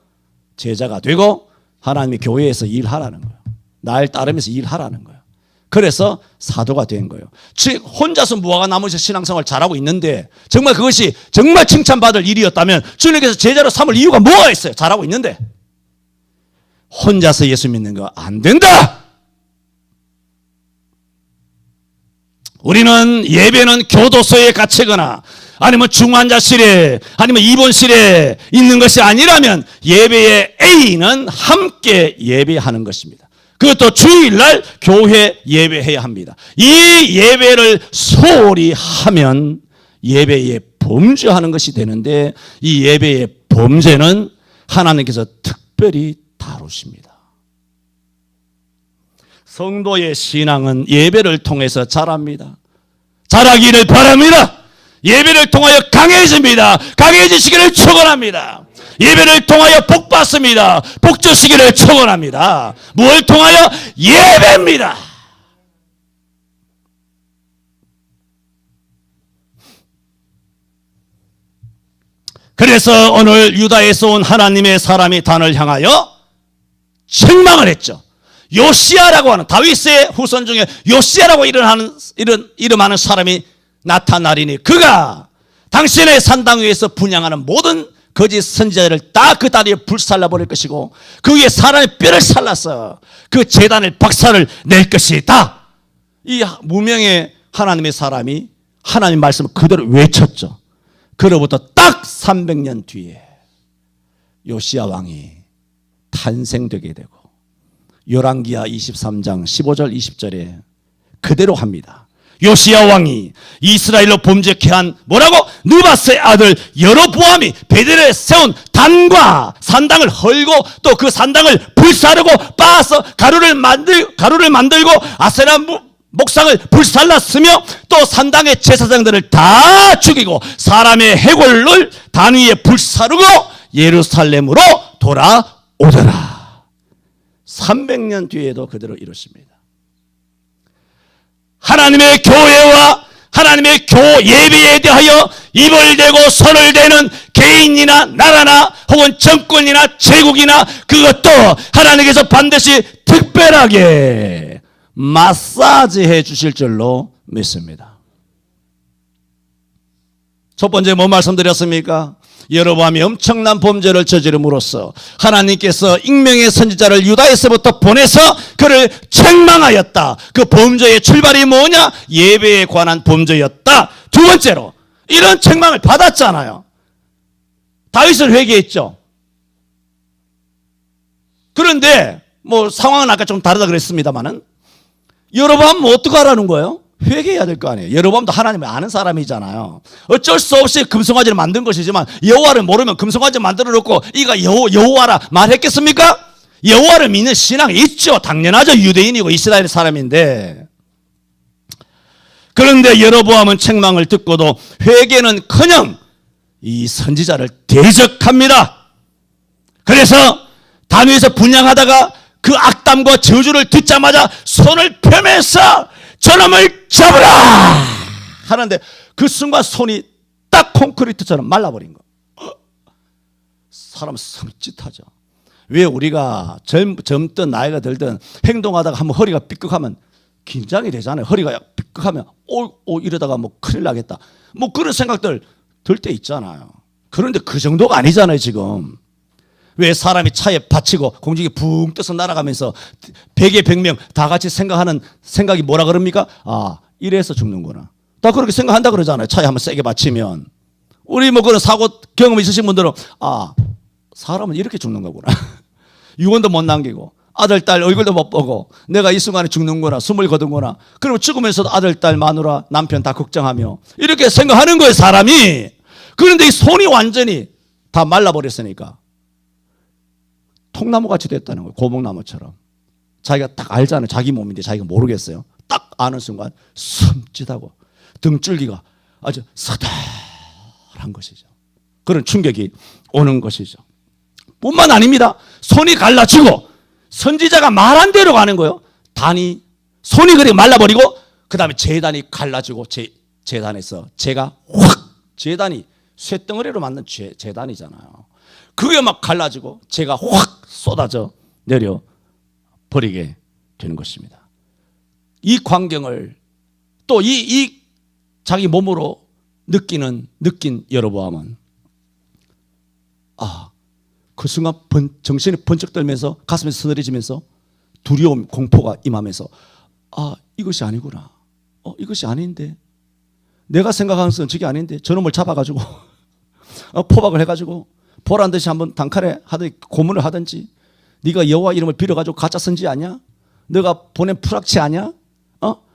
제자가 되고 하나님의 교회에서 일하라는 거예요. 날 따르면서 일하라는 거예요. 그래서 사도가 된 거예요. 즉 혼자서 무화과 나무에서 신앙생활을 잘하고 있는데 정말 그것이 정말 칭찬받을 일이었다면 주님께서 제자로 삼을 이유가 뭐가 있어요? 잘하고 있는데. 혼자서 예수 믿는 거 안 된다. 우리는 예배는 교도소에 갇히거나 아니면 중환자실에 아니면 입원실에 있는 것이 아니라면 예배의 A는 함께 예배하는 것입니다. 그것도 주일날 교회 예배해야 합니다. 이 예배를 소홀히 하면 예배에 범죄하는 것이 되는데 이 예배의 범죄는 하나님께서 특별히 다루십니다. 성도의 신앙은 예배를 통해서 자랍니다. 자라기를 바랍니다. 예배를 통하여 강해집니다. 강해지시기를 축원합니다. 예배를 통하여 복 받습니다. 복 주시기를 축원합니다. 무엇을 통하여? 예배입니다. 그래서 오늘 유다에서 온 하나님의 사람이 단을 향하여 책망을 했죠. 요시야라고 하는 다윗의 후손 중에 요시야라고 이름하는 사람이 나타나리니 그가 당신의 산당 위에서 분향하는 모든 거짓 선지자를 다 그 다리에 불살라 버릴 것이고 그 위에 사람의 뼈를 살라서 그 제단을 박살을 낼 것이다. 이 무명의 하나님의 사람이 하나님의 말씀을 그대로 외쳤죠. 그로부터 딱 300년 뒤에 요시야 왕이 탄생되게 되고 열왕기하 23장 15절 20절에 그대로 합니다. 요시야 왕이 이스라엘로 범죄케 한 뭐라고? 느바스의 아들 여로보암이 베델에 세운 단과 산당을 헐고 또 그 산당을 불사르고 빻아서 가루를 만들고 아세라 목상을 불살랐으며 또 산당의 제사장들을 다 죽이고 사람의 해골을 단 위에 불사르고 예루살렘으로 돌아오더라. 300년 뒤에도 그대로 이렇습니다. 하나님의 교회와 하나님의 예배에 대하여 입을 대고 손을 대는 개인이나 나라나 혹은 정권이나 제국이나 그것도 하나님께서 반드시 특별하게 마사지해 주실 줄로 믿습니다. 첫 번째 뭐 말씀드렸습니까? 여로보암이 엄청난 범죄를 저지름으로써 하나님께서 익명의 선지자를 유다에서부터 보내서 그를 책망하였다. 그 범죄의 출발이 뭐냐? 예배에 관한 범죄였다. 두 번째로 이런 책망을 받았잖아요. 다윗을 회개했죠. 그런데 뭐 상황은 아까 좀 다르다 그랬습니다만은 여로보암은 어떻게 하라는 거예요? 회개해야 될 거 아니에요. 여로보암도 하나님을 아는 사람이잖아요. 어쩔 수 없이 금송아지를 만든 것이지만 여호와를 모르면 금송아지 만들어 놓고 이가 여호와라 말했겠습니까? 여호와를 믿는 신앙이 있죠. 당연하죠. 유대인이고 이스라엘 사람인데. 그런데 여로보암은 책망을 듣고도 회개는커녕 이 선지자를 대적합니다. 그래서 단위에서 분향하다가 그 악담과 저주를 듣자마자 손을 펴면서 저놈을 잡으라 하는데 그 순간 손이 딱 콘크리트처럼 말라버린 거. 사람 섬찟하죠. 왜 우리가 젊든 나이가 들든 행동하다가 한번 허리가 삐끗하면 긴장이 되잖아요. 허리가 삐끗하면 이러다가 뭐 큰일 나겠다. 뭐 그런 생각들 들 때 있잖아요. 그런데 그 정도가 아니잖아요 지금. 왜 사람이 차에 받치고 공중에 붕 떠서 날아가면서 100에 100명 다 같이 생각하는 생각이 뭐라 그럽니까? 아, 이래서 죽는구나. 다 그렇게 생각한다 그러잖아요. 차에 한번 세게 받치면. 우리 뭐 그런 사고 경험 있으신 분들은 아, 사람은 이렇게 죽는 거구나. 유언도 못 남기고 아들, 딸 얼굴도 못 보고 내가 이 순간에 죽는구나, 숨을 거둔구나. 그리고 죽으면서도 아들, 딸, 마누라, 남편 다 걱정하며 이렇게 생각하는 거예요, 사람이. 그런데 이 손이 완전히 다 말라버렸으니까 통나무같이 됐다는 거예요. 고목나무처럼. 자기가 딱 알잖아요. 자기 몸인데 자기가 모르겠어요. 딱 아는 순간 섬찟하고 등줄기가 아주 서늘한 것이죠. 그런 충격이 오는 것이죠. 뿐만 아닙니다. 손이 갈라지고 선지자가 말한 대로 가는 거예요. 단이 손이 그렇게 말라버리고 그 다음에 제단이 갈라지고 제단에서 제가 확, 제단이 쇳덩어리로 만든 제단이잖아요. 그게 막 갈라지고 제가 확 쏟아져 내려 버리게 되는 것입니다. 이 광경을 또 이 자기 몸으로 느낀 여로보암은 그 순간 정신이 번쩍 들면서 가슴이 서늘해지면서 두려움, 공포가 임하면서 이것이 아니구나. 이것이 아닌데. 내가 생각하는 것은 저게 아닌데. 저놈을 잡아가지고 포박을 해가지고 보란 듯이 한번 단칼에 하든지 고문을 하든지, 네가 여호와 이름을 빌어가지고 가짜 선지 아니야? 너가 보낸 프락치 아니야?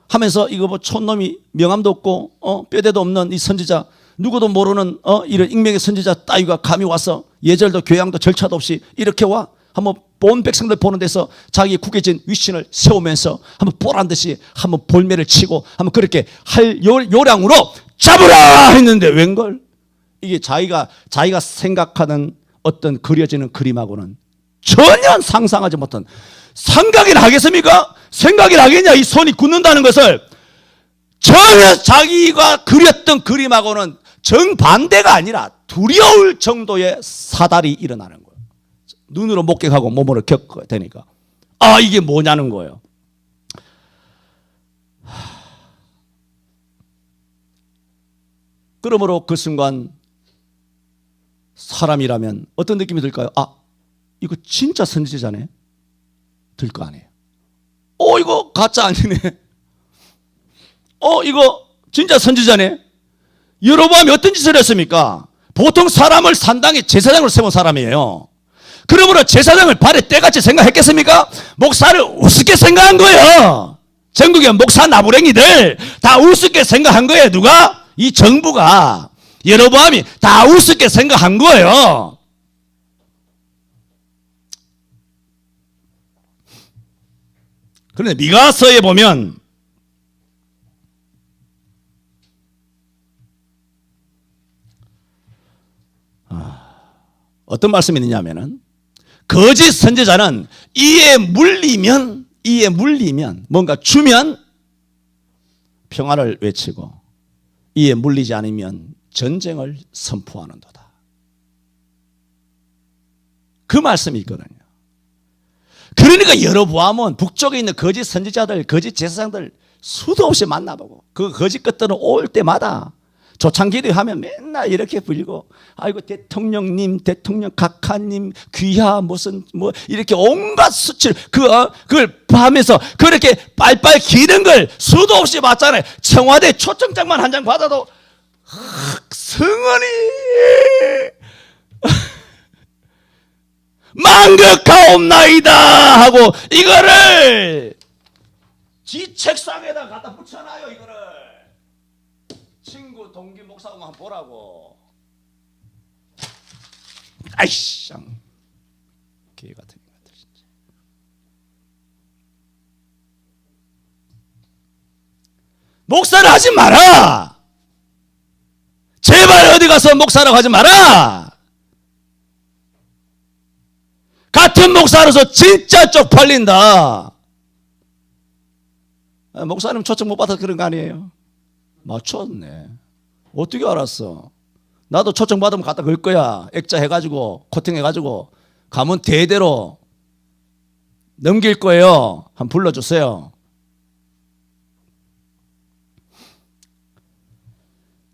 하면서 이거 뭐 촌놈이 명함도 없고 뼈대도 없는 이 선지자, 누구도 모르는 이런 익명의 선지자 따위가 감히 와서 예절도 교양도 절차도 없이 이렇게 와 한번 본 백성들 보는 데서 자기 구겨진 위신을 세우면서 한번 보란 듯이 한번 볼매를 치고 한번 그렇게 할 요량으로 잡으라 했는데 웬걸 이게 자기가 생각하는 어떤 그려지는 그림하고는 전혀 상상하지 못한, 생각이나 하겠습니까? 생각이나 하겠냐? 이 손이 굳는다는 것을 전혀 자기가 그렸던 그림하고는 정반대가 아니라 두려울 정도의 사달이 일어나는 거예요. 눈으로 목격하고 몸으로 겪어야 되니까. 이게 뭐냐는 거예요. 그러므로 그 순간 사람이라면 어떤 느낌이 들까요? 이거 진짜 선지자네? 들 거 아니에요. 이거 가짜 아니네. 이거 진짜 선지자네. 여로보암이 어떤 짓을 했습니까? 보통 사람을 산당에 제사장으로 세운 사람이에요. 그러므로 제사장을 발에 떼같이 생각했겠습니까? 목사를 우습게 생각한 거예요. 전국의 목사 나부랭이들 다 우습게 생각한 거예요. 누가? 이 정부가, 여로보암이 다 우습게 생각한 거예요. 그런데 미가서에 보면 어떤 말씀이 있냐면은, 거짓 선지자는 이에 물리면 뭔가 주면 평화를 외치고 이에 물리지 않으면 전쟁을 선포하는도다. 그 말씀이 있거든요. 그러니까 여로보암은 북쪽에 있는 거짓 선지자들, 거짓 제사장들 수도 없이 만나보고 그 거짓 것들은 올 때마다 조창기도 하면 맨날 이렇게 불리고, 아이고 대통령님, 대통령 각하님, 귀하 무슨 뭐 이렇게 온갖 수치를 그걸 하면서 그렇게 빨빨 기는 걸 수도 없이 봤잖아요. 청와대 초청장만 한 장 받아도 성은이 만극하옵나이다 하고 이거를 지 책상에다 갖다 붙여놔요. 이거를 친구 동기 목사가 한번 보라고. 아이씨, 개 같은 것들 진짜. 목사를 하지 마라. 제발 어디 가서 목사라고 하지 마라. 같은 목사로서 진짜 쪽팔린다. 목사님 초청 못 받아서 그런 거 아니에요? 맞췄네. 어떻게 알았어? 나도 초청 받으면 갖다 걸 거야. 액자 해가지고 코팅 해가지고 가면 대대로 넘길 거예요. 한번 불러주세요.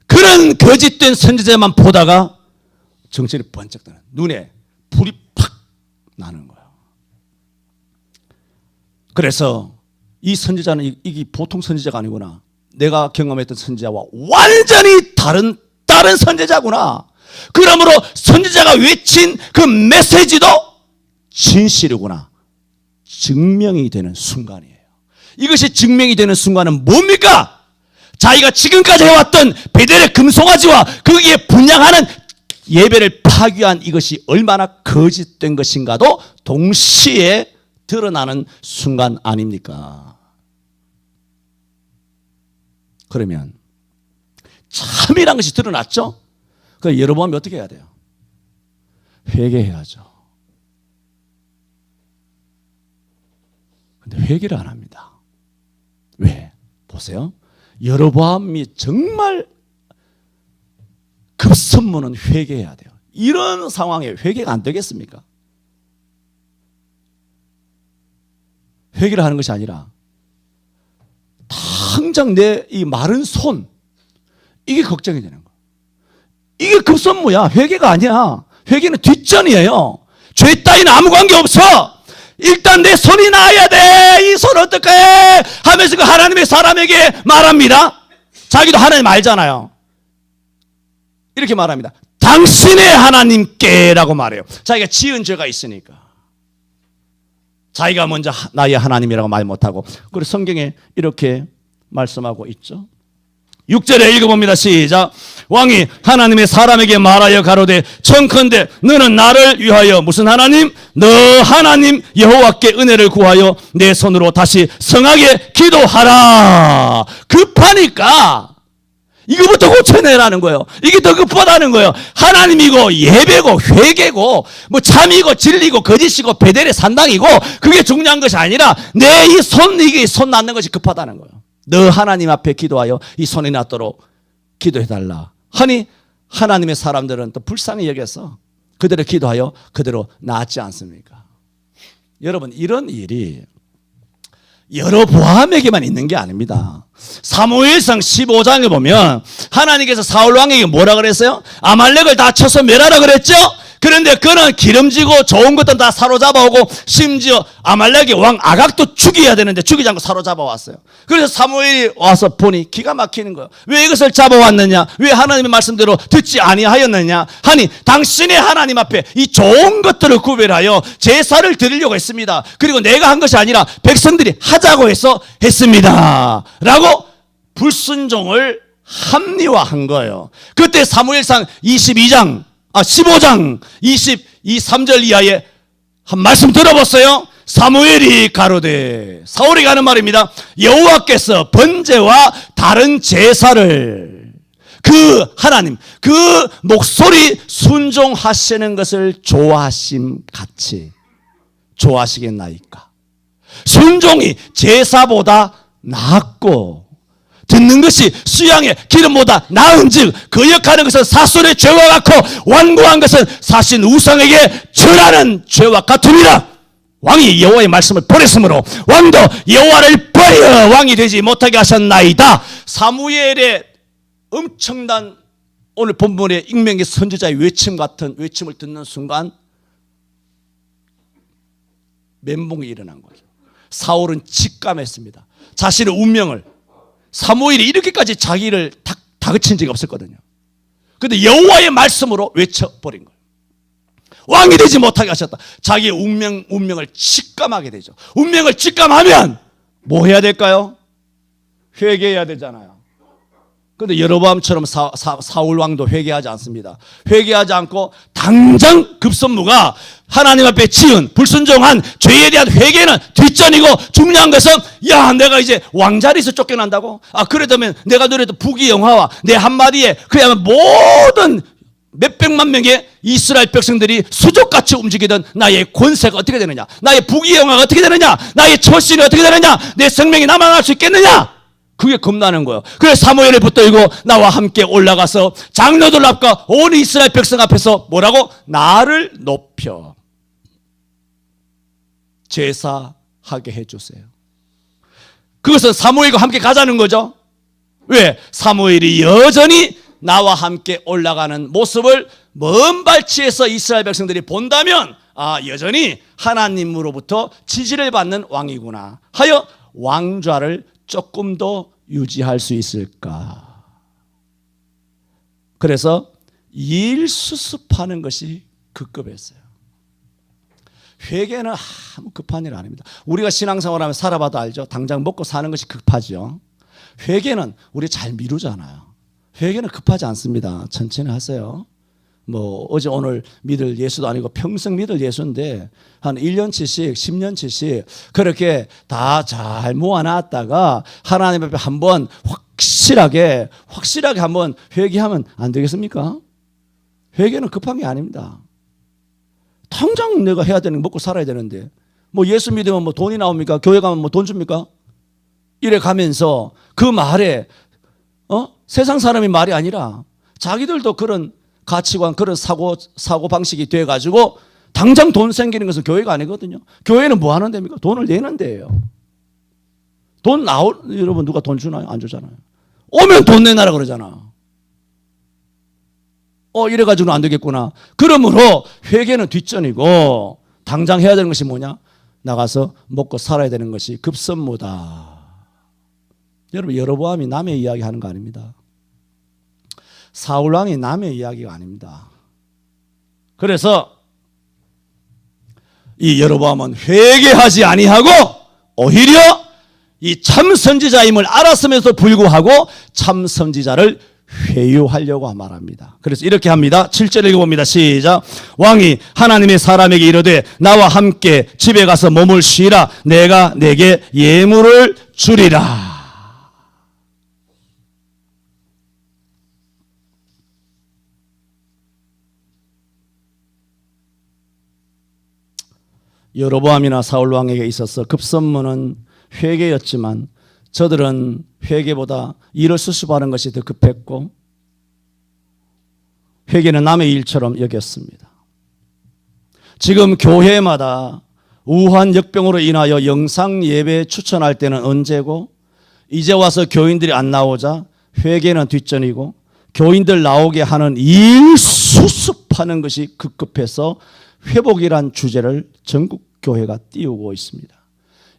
그런 거짓된 선지자만 보다가 정신이 번쩍 드는, 눈에 불이 팍 나는 거예요. 그래서 이 선지자는 이게 보통 선지자가 아니구나. 내가 경험했던 선지자와 완전히 다른 선지자구나. 그러므로 선지자가 외친 그 메시지도 진실이구나. 증명이 되는 순간이에요. 이것이 증명이 되는 순간은 뭡니까? 자기가 지금까지 해왔던 베델의 금송아지와 거기에 분향하는 예배를 파괴한 이것이 얼마나 거짓된 것인가도 동시에 드러나는 순간 아닙니까? 그러면 참이란 것이 드러났죠? 그럼 여러분 어떻게 해야 돼요? 회개해야죠. 근데 회개를 안 합니다. 왜? 보세요. 여로보암이 정말 급선무는 회개해야 돼요. 이런 상황에 회개가 안 되겠습니까? 회개를 하는 것이 아니라 당장 내 이 마른 손, 이게 걱정이 되는 거야. 이게 급선무야. 회개가 아니야. 회개는 뒷전이에요. 죄 따위는 아무 관계 없어. 일단 내 손이 나아야 돼. 이 손 어떡해? 하면서 그 하나님의 사람에게 말합니다. 자기도 하나님 알잖아요. 이렇게 말합니다. 당신의 하나님께 라고 말해요. 자기가 지은 죄가 있으니까. 자기가 먼저 나의 하나님이라고 말 못하고. 그리고 성경에 이렇게 말씀하고 있죠. 6절에 읽어봅니다. 시작. 왕이 하나님의 사람에게 말하여 가로되 청컨대 너는 나를 위하여 무슨 하나님? 너 하나님 여호와께 은혜를 구하여 내 손으로 다시 성하게 기도하라. 급하니까 이거부터 고쳐내라는 거예요. 이게 더 급하다는 거예요. 하나님이고 예배고 회개고 뭐 참이고 진리고 거짓이고 베델의 산당이고 그게 중요한 것이 아니라 내 이 손, 이게 손 낫는 것이 급하다는 거예요. 너 하나님 앞에 기도하여 이 손이 낫도록 기도해달라 하니 하나님의 사람들은 또 불쌍히 여겨서 그대로 기도하여 그대로 낫지 않습니까? 여러분, 이런 일이 여로보암에게만 있는 게 아닙니다. 사무엘상 15장에 보면 하나님께서 사울 왕에게 뭐라 그랬어요? 아말렉을 다 쳐서 멸하라 그랬죠? 그런데 그는 기름지고 좋은 것도 다 사로잡아오고 심지어 아말렉의 왕 아각도 죽여야 되는데 죽이지 않고 사로잡아왔어요. 그래서 사무엘이 와서 보니 기가 막히는 거예요. 왜 이것을 잡아왔느냐? 왜 하나님의 말씀대로 듣지 아니하였느냐? 하니 당신의 하나님 앞에 이 좋은 것들을 구별하여 제사를 드리려고 했습니다. 그리고 내가 한 것이 아니라 백성들이 하자고 해서 했습니다 라고 불순종을 합리화한 거예요. 그때 사무엘상 15장 23절 이하에 한 말씀 들어봤어요? 사무엘이 가로되, 사울이 가는 말입니다. 여호와께서 번제와 다른 제사를 그 하나님 그 목소리 순종하시는 것을 좋아하심 같이 좋아하시겠나이까? 순종이 제사보다 낫고 듣는 것이 수양의 기름보다 나은즉 거역하는 것은 사술의 죄와 같고 완고한 것은 사신 우상에게 절하는 죄와 같으니라. 왕이 여호와의 말씀을 버렸으므로 왕도 여호와를 버려 왕이 되지 못하게 하셨나이다. 사무엘의 엄청난 오늘 본문의 익명의 선지자의 외침 같은 외침을 듣는 순간 멘붕이 일어난 거죠. 사울은 직감했습니다. 자신의 운명을, 사무엘이 이렇게까지 자기를 다그친 적이 없었거든요. 그런데 여호와의 말씀으로 외쳐버린 거예요. 왕이 되지 못하게 하셨다. 자기의 운명을 직감하게 되죠. 운명을 직감하면 뭐 해야 될까요? 회개해야 되잖아요. 그런데 여로보암처럼 사울 왕도 회개하지 않습니다. 회개하지 않고 당장 급선무가 하나님 앞에 지은 불순종한 죄에 대한 회개는 뒷전이고 중요한 것은 야 내가 이제 왕자리에서 쫓겨난다고? 그러다면 내가 누렸던 부귀영화와 내 한마디에 그야말로 모든 몇백만 명의 이스라엘 백성들이 수족같이 움직이던 나의 권세가 어떻게 되느냐? 나의 부귀영화가 어떻게 되느냐? 나의 처신이 어떻게 되느냐? 내 생명이 남아날 수 있겠느냐? 그게 겁나는 거예요. 그래서 사무엘을 붙들고 나와 함께 올라가서 장로들 앞과 온 이스라엘 백성 앞에서 뭐라고? 나를 높여 제사하게 해주세요. 그것은 사무엘과 함께 가자는 거죠. 왜? 사무엘이 여전히 나와 함께 올라가는 모습을 먼 발치에서 이스라엘 백성들이 본다면 여전히 하나님으로부터 지지를 받는 왕이구나 하여 왕좌를 조금 더 유지할 수 있을까? 그래서 일 수습하는 것이 급급했어요. 회개는 아무 급한 일 아닙니다. 우리가 신앙생활하면 살아봐도 알죠. 당장 먹고 사는 것이 급하죠. 회개는 우리 잘 미루잖아요. 회개는 급하지 않습니다. 천천히 하세요. 뭐 어제 오늘 믿을 예수도 아니고 평생 믿을 예수인데 한 1년치씩 10년치씩 그렇게 다 잘 모아놨다가 하나님 앞에 한번 확실하게 한번 회개하면 안 되겠습니까? 회개는 급한 게 아닙니다. 당장 내가 해야 되는 거 먹고 살아야 되는데 뭐 예수 믿으면 뭐 돈이 나옵니까? 교회 가면 뭐 돈 줍니까? 이래 가면서 그 말에 세상 사람이 말이 아니라 자기들도 그런 가치관, 그런 사고 방식이 돼가지고 당장 돈 생기는 것은 교회가 아니거든요. 교회는 뭐 하는 데입니까? 돈을 내는 데예요. 여러분 누가 돈 주나요? 안 주잖아요. 오면 돈 내놔라 그러잖아. 이래가지고는 안 되겠구나. 그러므로 회개는 뒷전이고 당장 해야 되는 것이 뭐냐? 나가서 먹고 살아야 되는 것이 급선무다. 여러분 여로보암이 남의 이야기 하는 거 아닙니다. 사울왕이 남의 이야기가 아닙니다. 그래서 이 여로보암은 회개하지 아니하고 오히려 이 참선지자임을 알았음에도 불구하고 참선지자를 회유하려고 말합니다. 그래서 이렇게 합니다. 7절 읽어봅니다. 시작. 왕이 하나님의 사람에게 이르되 나와 함께 집에 가서 몸을 쉬라. 내가 내게 예물을 주리라. 여로보암이나 사울 왕에게 있어서 급선무는 회개였지만 저들은 회개보다 일을 수습하는 것이 더 급했고 회개는 남의 일처럼 여겼습니다. 지금 교회마다 우한 역병으로 인하여 영상 예배 추천할 때는 언제고 이제 와서 교인들이 안 나오자 회개는 뒷전이고 교인들 나오게 하는 일 수습하는 것이 급급해서 회복이란 주제를 전국 교회가 띄우고 있습니다.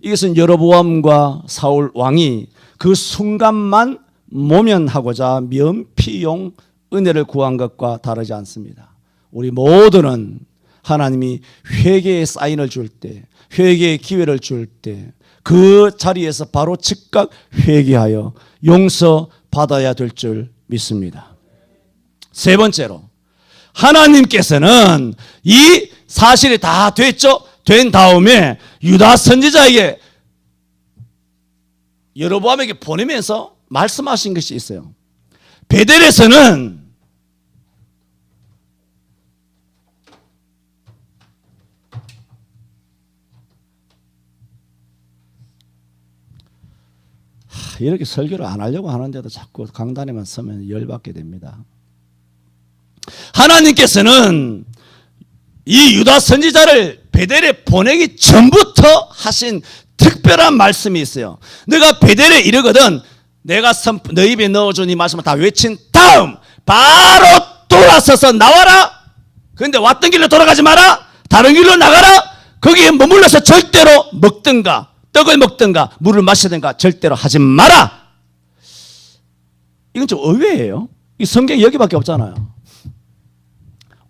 이것은 여로보암과 사울 왕이 그 순간만 모면하고자 면피용 은혜를 구한 것과 다르지 않습니다. 우리 모두는 하나님이 회개의 사인을 줄 때, 회개의 기회를 줄 때 그 자리에서 바로 즉각 회개하여 용서받아야 될 줄 믿습니다. 세 번째로 하나님께서는 이 사실이 다 됐죠? 된 다음에 유다 선지자에게 여로보암에게 보내면서 말씀하신 것이 있어요. 베델에서는 이렇게 설교를 안 하려고 하는데도 자꾸 강단에만 서면 열받게 됩니다. 하나님께서는 이 유다 선지자를 베델에 보내기 전부터 하신 특별한 말씀이 있어요. 너가 베델에 이르거든 내가 너 입에 넣어준 이 말씀을 다 외친 다음 바로 돌아서서 나와라. 그런데 왔던 길로 돌아가지 마라. 다른 길로 나가라. 거기에 머물러서 절대로 먹든가 떡을 먹든가 물을 마시든가 절대로 하지 마라. 이건 좀 의외예요. 이 성경이 여기밖에 없잖아요.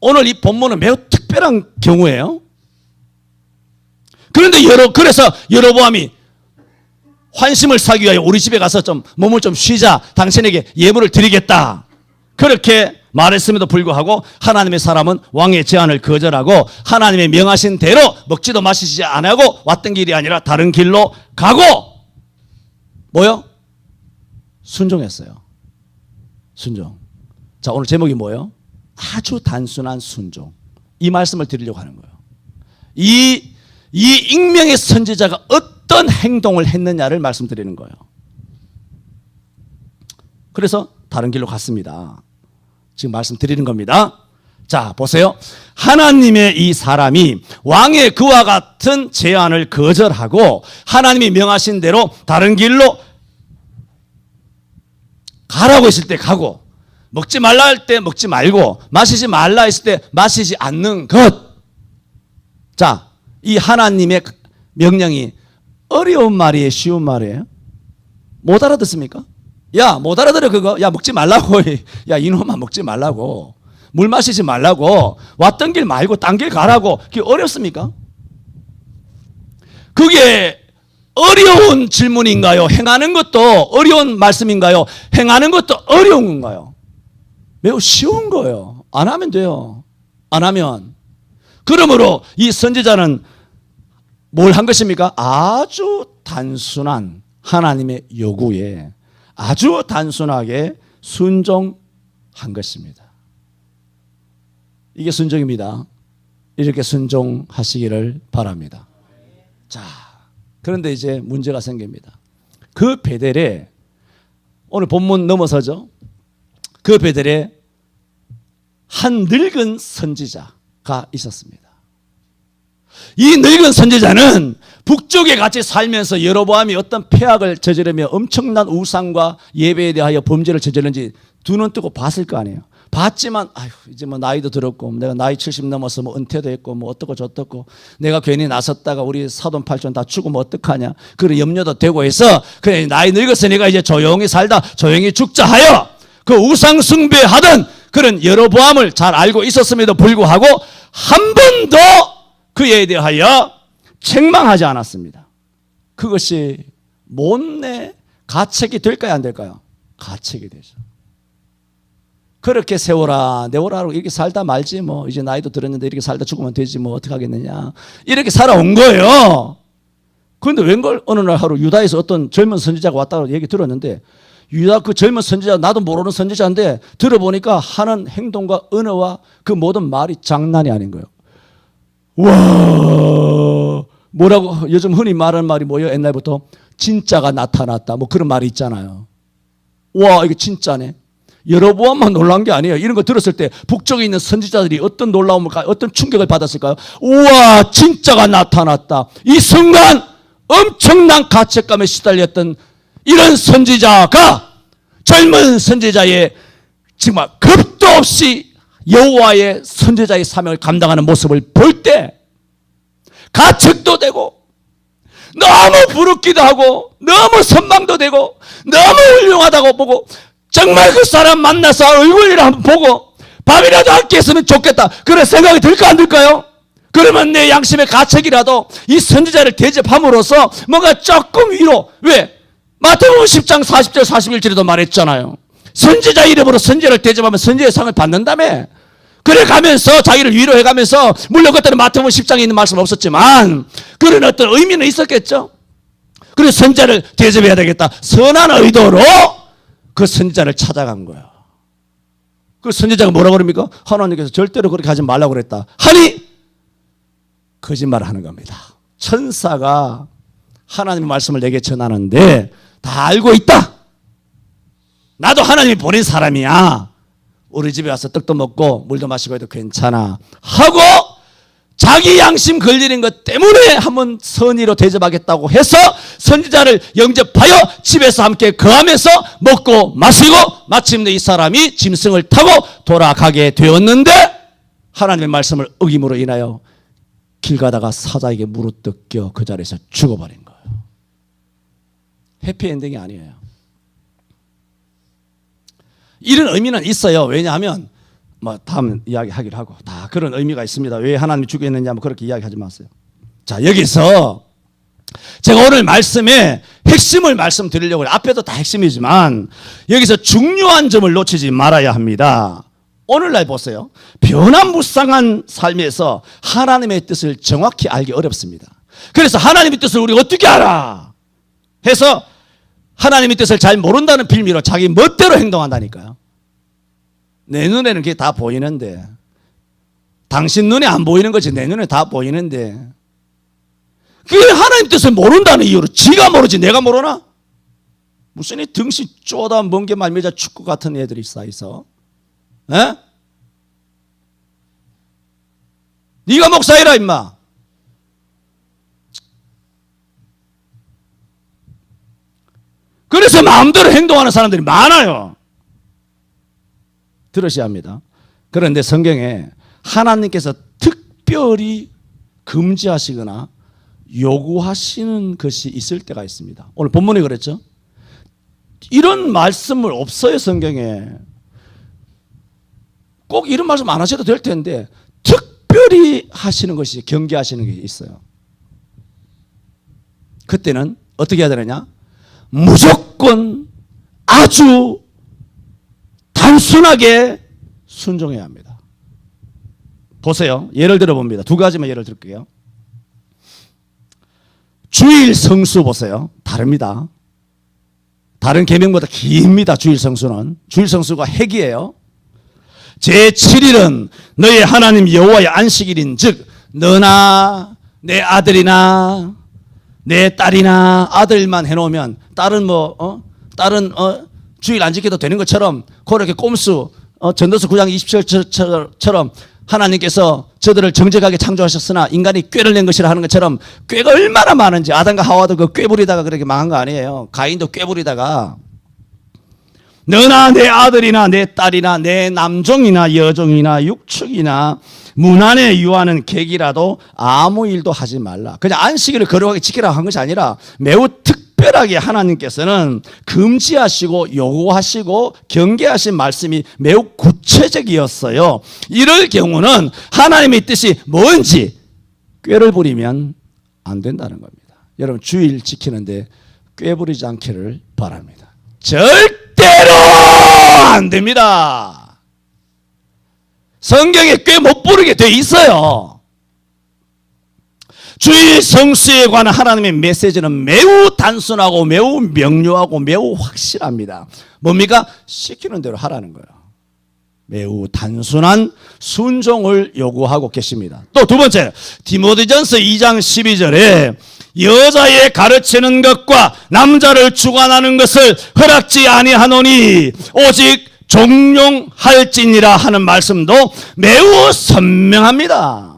오늘 이 본문은 매우 특별한 경우예요. 그런데 그래서 여로보암이 환심을 사기 위하여 우리 집에 가서 좀 몸을 좀 쉬자. 당신에게 예물을 드리겠다. 그렇게 말했음에도 불구하고 하나님의 사람은 왕의 제안을 거절하고 하나님의 명하신 대로 먹지도 마시지 안 하고 왔던 길이 아니라 다른 길로 가고 뭐요? 순종했어요. 순종. 자, 오늘 제목이 뭐예요? 아주 단순한 순종. 이 말씀을 드리려고 하는 거예요. 이 익명의 선지자가 어떤 행동을 했느냐를 말씀드리는 거예요. 그래서 다른 길로 갔습니다. 지금 말씀드리는 겁니다. 자, 보세요. 하나님의 이 사람이 왕의 그와 같은 제안을 거절하고 하나님이 명하신 대로 다른 길로 가라고 했을 때 가고 먹지 말라 할 때 먹지 말고 마시지 말라 했을 때 마시지 않는 것. 자, 이 하나님의 명령이 어려운 말이에요? 쉬운 말이에요? 못 알아듣습니까? 야, 못 알아들어 그거. 야, 먹지 말라고. 야, 이놈아 먹지 말라고. 물 마시지 말라고. 왔던 길 말고 딴 길 가라고. 그게 어렵습니까? 그게 어려운 질문인가요? 행하는 것도 어려운 말씀인가요? 행하는 것도 어려운 건가요? 매우 쉬운 거예요. 안 하면 돼요. 안 하면. 그러므로 이 선지자는 뭘 한 것입니까? 아주 단순한 하나님의 요구에 아주 단순하게 순종한 것입니다. 이게 순종입니다. 이렇게 순종하시기를 바랍니다. 자, 그런데 이제 문제가 생깁니다. 그 베델에 오늘 본문 넘어서죠. 그 베델에 한 늙은 선지자가 있었습니다. 이 늙은 선지자는 북쪽에 같이 살면서 여로보암이 어떤 폐악을 저지르며 엄청난 우상과 예배에 대하여 범죄를 저지르는지 두 눈 뜨고 봤을 거 아니에요. 봤지만 아휴 이제 뭐 나이도 들었고 내가 나이 70 넘어서 뭐 은퇴도 했고 뭐 어떻고 저떻고 내가 괜히 나섰다가 우리 사돈 팔촌 다 죽으면 어떡하냐 그런 염려도 되고 해서 그래 나이 늙었으니까 이제 조용히 살다 조용히 죽자 하여 그 우상 숭배하던 그런 여로보암을 잘 알고 있었음에도 불구하고 한 번도 그에 대하여 책망하지 않았습니다. 그것이 못내 가책이 될까요 안 될까요? 가책이 되죠. 그렇게 세워라 내워라로 이렇게 살다 말지 뭐 이제 나이도 들었는데 이렇게 살다 죽으면 되지 뭐 어떻게 하겠느냐 이렇게 살아온 거예요. 그런데 웬걸 어느 날 하루 유다에서 어떤 젊은 선지자가 왔다고 얘기 들었는데 유다 그 젊은 선지자 나도 모르는 선지자인데 들어보니까 하는 행동과 언어와 그 모든 말이 장난이 아닌 거예요. 와 뭐라고 요즘 흔히 말하는 말이 뭐예요? 옛날부터 진짜가 나타났다 뭐 그런 말이 있잖아요. 와 이게 진짜네. 여로보암만 놀란 게 아니에요. 이런 거 들었을 때 북쪽에 있는 선지자들이 어떤 놀라움을 어떤 충격을 받았을까요? 우와 진짜가 나타났다. 이 순간 엄청난 가책감에 시달렸던 이런 선지자가 젊은 선지자의 정말 겁도 없이 여호와의 선지자의 사명을 감당하는 모습을 볼 때 가책도 되고 너무 부럽기도 하고 너무 선망도 되고 너무 훌륭하다고 보고 정말 그 사람 만나서 얼굴이라 한번 보고 밥이라도 함께 했으면 좋겠다 그런 생각이 들까 안 들까요? 그러면 내 양심의 가책이라도 이 선지자를 대접함으로써 뭔가 조금 위로 왜? 마태복음 10장 40절 41절에도 말했잖아요. 선지자 이름으로 선지자를 대접하면 선지자의 상을 받는다며. 그래 가면서 자기를 위로해가면서 물론 그때는 마태복음 10장에 있는 말씀 없었지만 그런 어떤 의미는 있었겠죠. 그래서 선지자를 대접해야 되겠다 선한 의도로 그 선지자를 찾아간 거예요. 그 선지자가 뭐라고 그럽니까? 하나님께서 절대로 그렇게 하지 말라고 그랬다 하니 거짓말을 하는 겁니다. 천사가 하나님의 말씀을 내게 전하는데 다 알고 있다. 나도 하나님이 보낸 사람이야. 우리 집에 와서 떡도 먹고 물도 마시고 해도 괜찮아 하고 자기 양심 걸리는 것 때문에 한번 선의로 대접하겠다고 해서 선지자를 영접하여 집에서 함께 거하면서 먹고 마시고 마침내 이 사람이 짐승을 타고 돌아가게 되었는데 하나님의 말씀을 어김으로 인하여 길 가다가 사자에게 물어뜯겨 그 자리에서 죽어버린 거예요. 해피엔딩이 아니에요. 이런 의미는 있어요. 왜냐하면 뭐 다음 이야기하기로 하고 다 그런 의미가 있습니다. 왜 하나님이 죽였느냐 뭐 그렇게 이야기하지 마세요. 자 여기서 제가 오늘 말씀에 핵심을 말씀드리려고 해요. 앞에도 다 핵심이지만 여기서 중요한 점을 놓치지 말아야 합니다. 오늘날 보세요. 변화무쌍한 삶에서 하나님의 뜻을 정확히 알기 어렵습니다. 그래서 하나님의 뜻을 우리가 어떻게 알아? 해서 하나님의 뜻을 잘 모른다는 빌미로 자기 멋대로 행동한다니까요. 내 눈에는 그게 다 보이는데 당신 눈에 안 보이는 거지 내 눈에 다 보이는데 그게 하나님 뜻을 모른다는 이유로 지가 모르지 내가 모르나? 무슨 이 등신 쪼다 먼 게 말미자 축구 같은 애들이 쌓여서 에? 네가 목사이라 임마. 그래서 마음대로 행동하는 사람들이 많아요. 들으셔야 합니다. 그런데 성경에 하나님께서 특별히 금지하시거나 요구하시는 것이 있을 때가 있습니다. 오늘 본문에 그랬죠. 이런 말씀을 없어요 성경에. 꼭 이런 말씀 안 하셔도 될 텐데 특별히 하시는 것이 경계하시는 게 있어요. 그때는 어떻게 해야 되느냐? 무조건 아주 단순하게 순종해야 합니다. 보세요. 예를 들어 봅니다. 두 가지만 예를 들게요. 주일 성수 보세요. 다릅니다. 다른 계명보다 깁니다. 주일 성수는. 주일 성수가 핵이에요. 제7일은 너의 하나님 여호와의 안식일인 즉 너나 내 아들이나 내 딸이나 아들만 해놓으면 딸은 딸은 주일 안 지켜도 되는 것처럼 그렇게 꼼수 전도서 9장 27절처럼 하나님께서 저들을 정직하게 창조하셨으나 인간이 꾀를 낸 것이라 하는 것처럼 꾀가 얼마나 많은지 아담과 하와도 그 꾀 부리다가 그렇게 망한 거 아니에요. 가인도 꾀 부리다가 너나 내 아들이나 내 딸이나 내 남종이나 여종이나 육축이나 문 안에 유하는 객이라도 아무 일도 하지 말라. 그냥 안식일을 거룩하게 지키라고 한 것이 아니라 매우 특별하게 하나님께서는 금지하시고 요구하시고 경계하신 말씀이 매우 구체적이었어요. 이럴 경우는 하나님의 뜻이 뭔지 꾀를 부리면 안 된다는 겁니다. 여러분 주일 지키는데 꾀 부리지 않기를 바랍니다. 절대로 안 됩니다. 성경에 꽤 못 부르게 돼 있어요. 주일 성수에 관한 하나님의 메시지는 매우 단순하고 매우 명료하고 매우 확실합니다. 뭡니까? 시키는 대로 하라는 거예요. 매우 단순한 순종을 요구하고 계십니다. 또 두 번째, 디모데전서 2장 12절에 여자의 가르치는 것과 남자를 주관하는 것을 허락지 아니하노니 오직 종용할지니라 하는 말씀도 매우 선명합니다.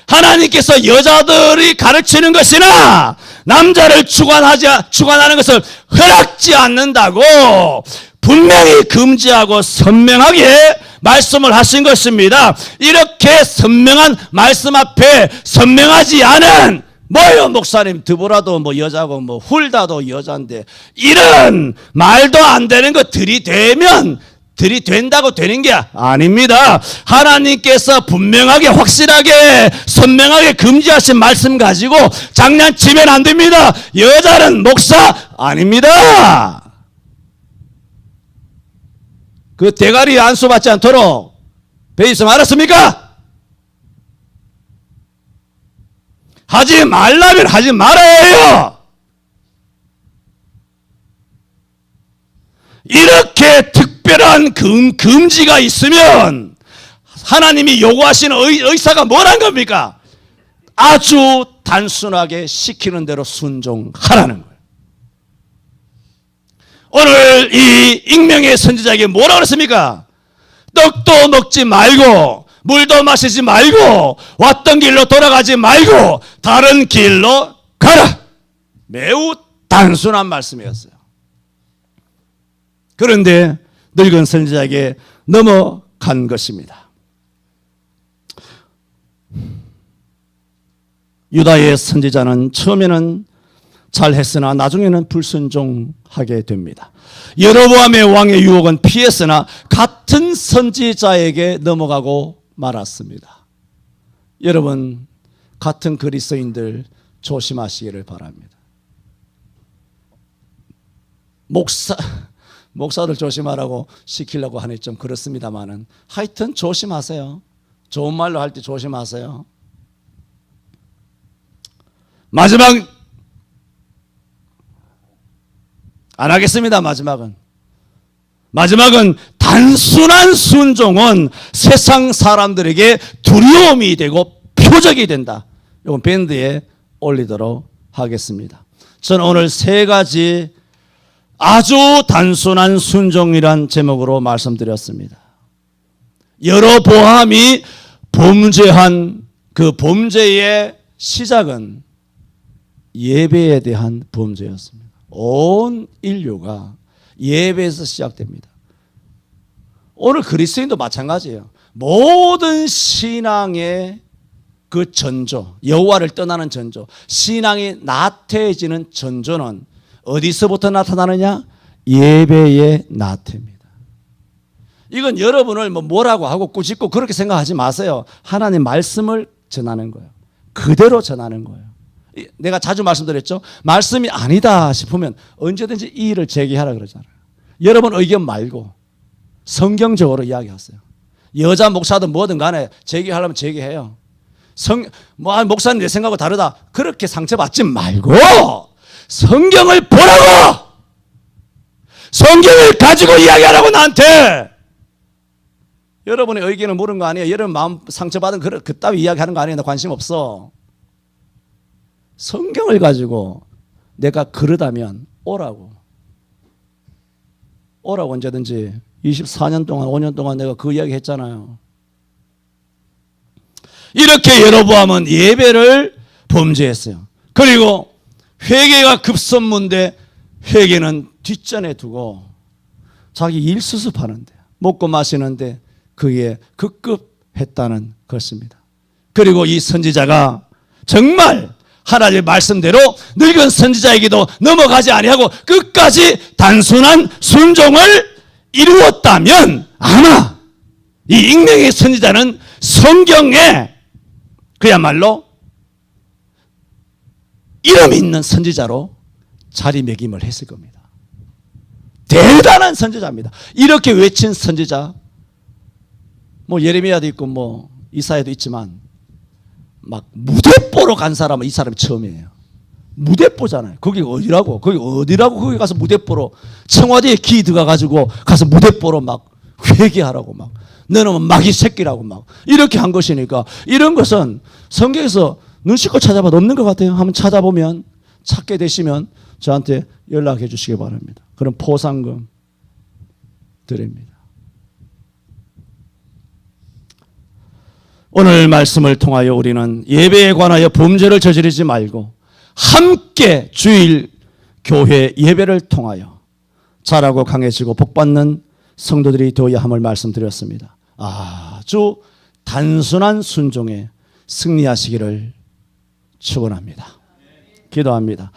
하나님께서 여자들이 가르치는 것이나 남자를 주관하는 것을 허락지 않는다고 분명히 금지하고 선명하게 말씀을 하신 것입니다. 이렇게 선명한 말씀 앞에 선명하지 않은 뭐요 목사님 드보라도 뭐 여자고 뭐 훌다도 여자인데 이런 말도 안 되는 거 들이된다고 되는 게 아닙니다. 하나님께서 분명하게 확실하게 선명하게 금지하신 말씀 가지고 장난치면 안 됩니다. 여자는 목사 아닙니다. 그 대가리 안수 받지 않도록 배 있으면 알았습니까? 하지 말라면 하지 말아야 해요. 이렇게 특별한 금지가 있으면 하나님이 요구하시는 의사가 뭐란 겁니까? 아주 단순하게 시키는 대로 순종하라는 거예요. 오늘 이 익명의 선지자에게 뭐라고 그랬습니까? 떡도 먹지 말고 물도 마시지 말고 왔던 길로 돌아가지 말고 다른 길로 가라. 매우 단순한 말씀이었어요. 그런데 늙은 선지자에게 넘어간 것입니다. 유다의 선지자는 처음에는 잘했으나 나중에는 불순종하게 됩니다. 여로보암의 왕의 유혹은 피했으나 같은 선지자에게 넘어가고 말았습니다. 여러분 같은 그리스도인들 조심하시기를 바랍니다. 목사들 조심하라고 시키려고 하니 좀 그렇습니다만은 하여튼 조심하세요. 좋은 말로 할 때 조심하세요. 마지막 안 하겠습니다. 마지막은 단순한 순종은 세상 사람들에게 두려움이 되고 표적이 된다. 이건 밴드에 올리도록 하겠습니다. 저는 오늘 세 가지 아주 단순한 순종이란 제목으로 말씀드렸습니다. 여로보암이 범죄한 그 범죄의 시작은 예배에 대한 범죄였습니다. 온 인류가 예배에서 시작됩니다. 오늘 그리스도인도 마찬가지예요. 모든 신앙의 그 전조, 여호와를 떠나는 전조, 신앙이 나태해지는 전조는 어디서부터 나타나느냐? 예배의 나태입니다. 이건 여러분을 뭐라고 하고 꾸짖고 그렇게 생각하지 마세요. 하나님 말씀을 전하는 거예요. 그대로 전하는 거예요. 내가 자주 말씀드렸죠. 말씀이 아니다 싶으면 언제든지 이의를 제기하라 그러잖아요. 여러분 의견 말고 성경적으로 이야기하세요. 여자 목사든 뭐든 간에 제기하려면 제기해요. 목사님 내 생각하고 다르다. 그렇게 상처받지 말고 성경을 보라고! 성경을 가지고 이야기하라고 나한테! 여러분의 의견을 물은 거 아니에요. 여러분 마음 상처받은 그따위 이야기하는 거 아니에요. 나 관심 없어. 성경을 가지고 내가 그러다면 오라고 언제든지 24년 동안 5년 동안 내가 그 이야기 했잖아요. 이렇게 여로보암은 예배를 범죄했어요. 그리고 회개가 급선무인데 회개는 뒷전에 두고 자기 일 수습하는데 먹고 마시는데 그에 급급했다는 것입니다. 그리고 이 선지자가 정말 하나님의 말씀대로 늙은 선지자에게도 넘어가지 아니하고 끝까지 단순한 순종을 이루었다면 아마 이 익명의 선지자는 성경에 그야말로 이름 있는 선지자로 자리매김을 했을 겁니다. 대단한 선지자입니다. 이렇게 외친 선지자 뭐 예레미야도 있고 뭐 이사야도 있지만 막 무대뽀로 간 사람은 이 사람이 처음이에요. 무대뽀잖아요. 거기 어디라고 거기 가서 무대뽀로 청와대에 기 들어가가지고 가서 무대뽀로 막 회개하라고 막 너는 마귀 새끼라고 막 이렇게 한 것이니까 이런 것은 성경에서 눈치껏 찾아봐도 없는 것 같아요. 한번 찾아보면 찾게 되시면 저한테 연락해 주시기 바랍니다. 그럼 포상금 드립니다. 오늘 말씀을 통하여 우리는 예배에 관하여 범죄를 저지르지 말고 함께 주일 교회 예배를 통하여 자라고 강해지고 복받는 성도들이 되어야 함을 말씀드렸습니다. 아주 단순한 순종에 승리하시기를 축원합니다. 기도합니다.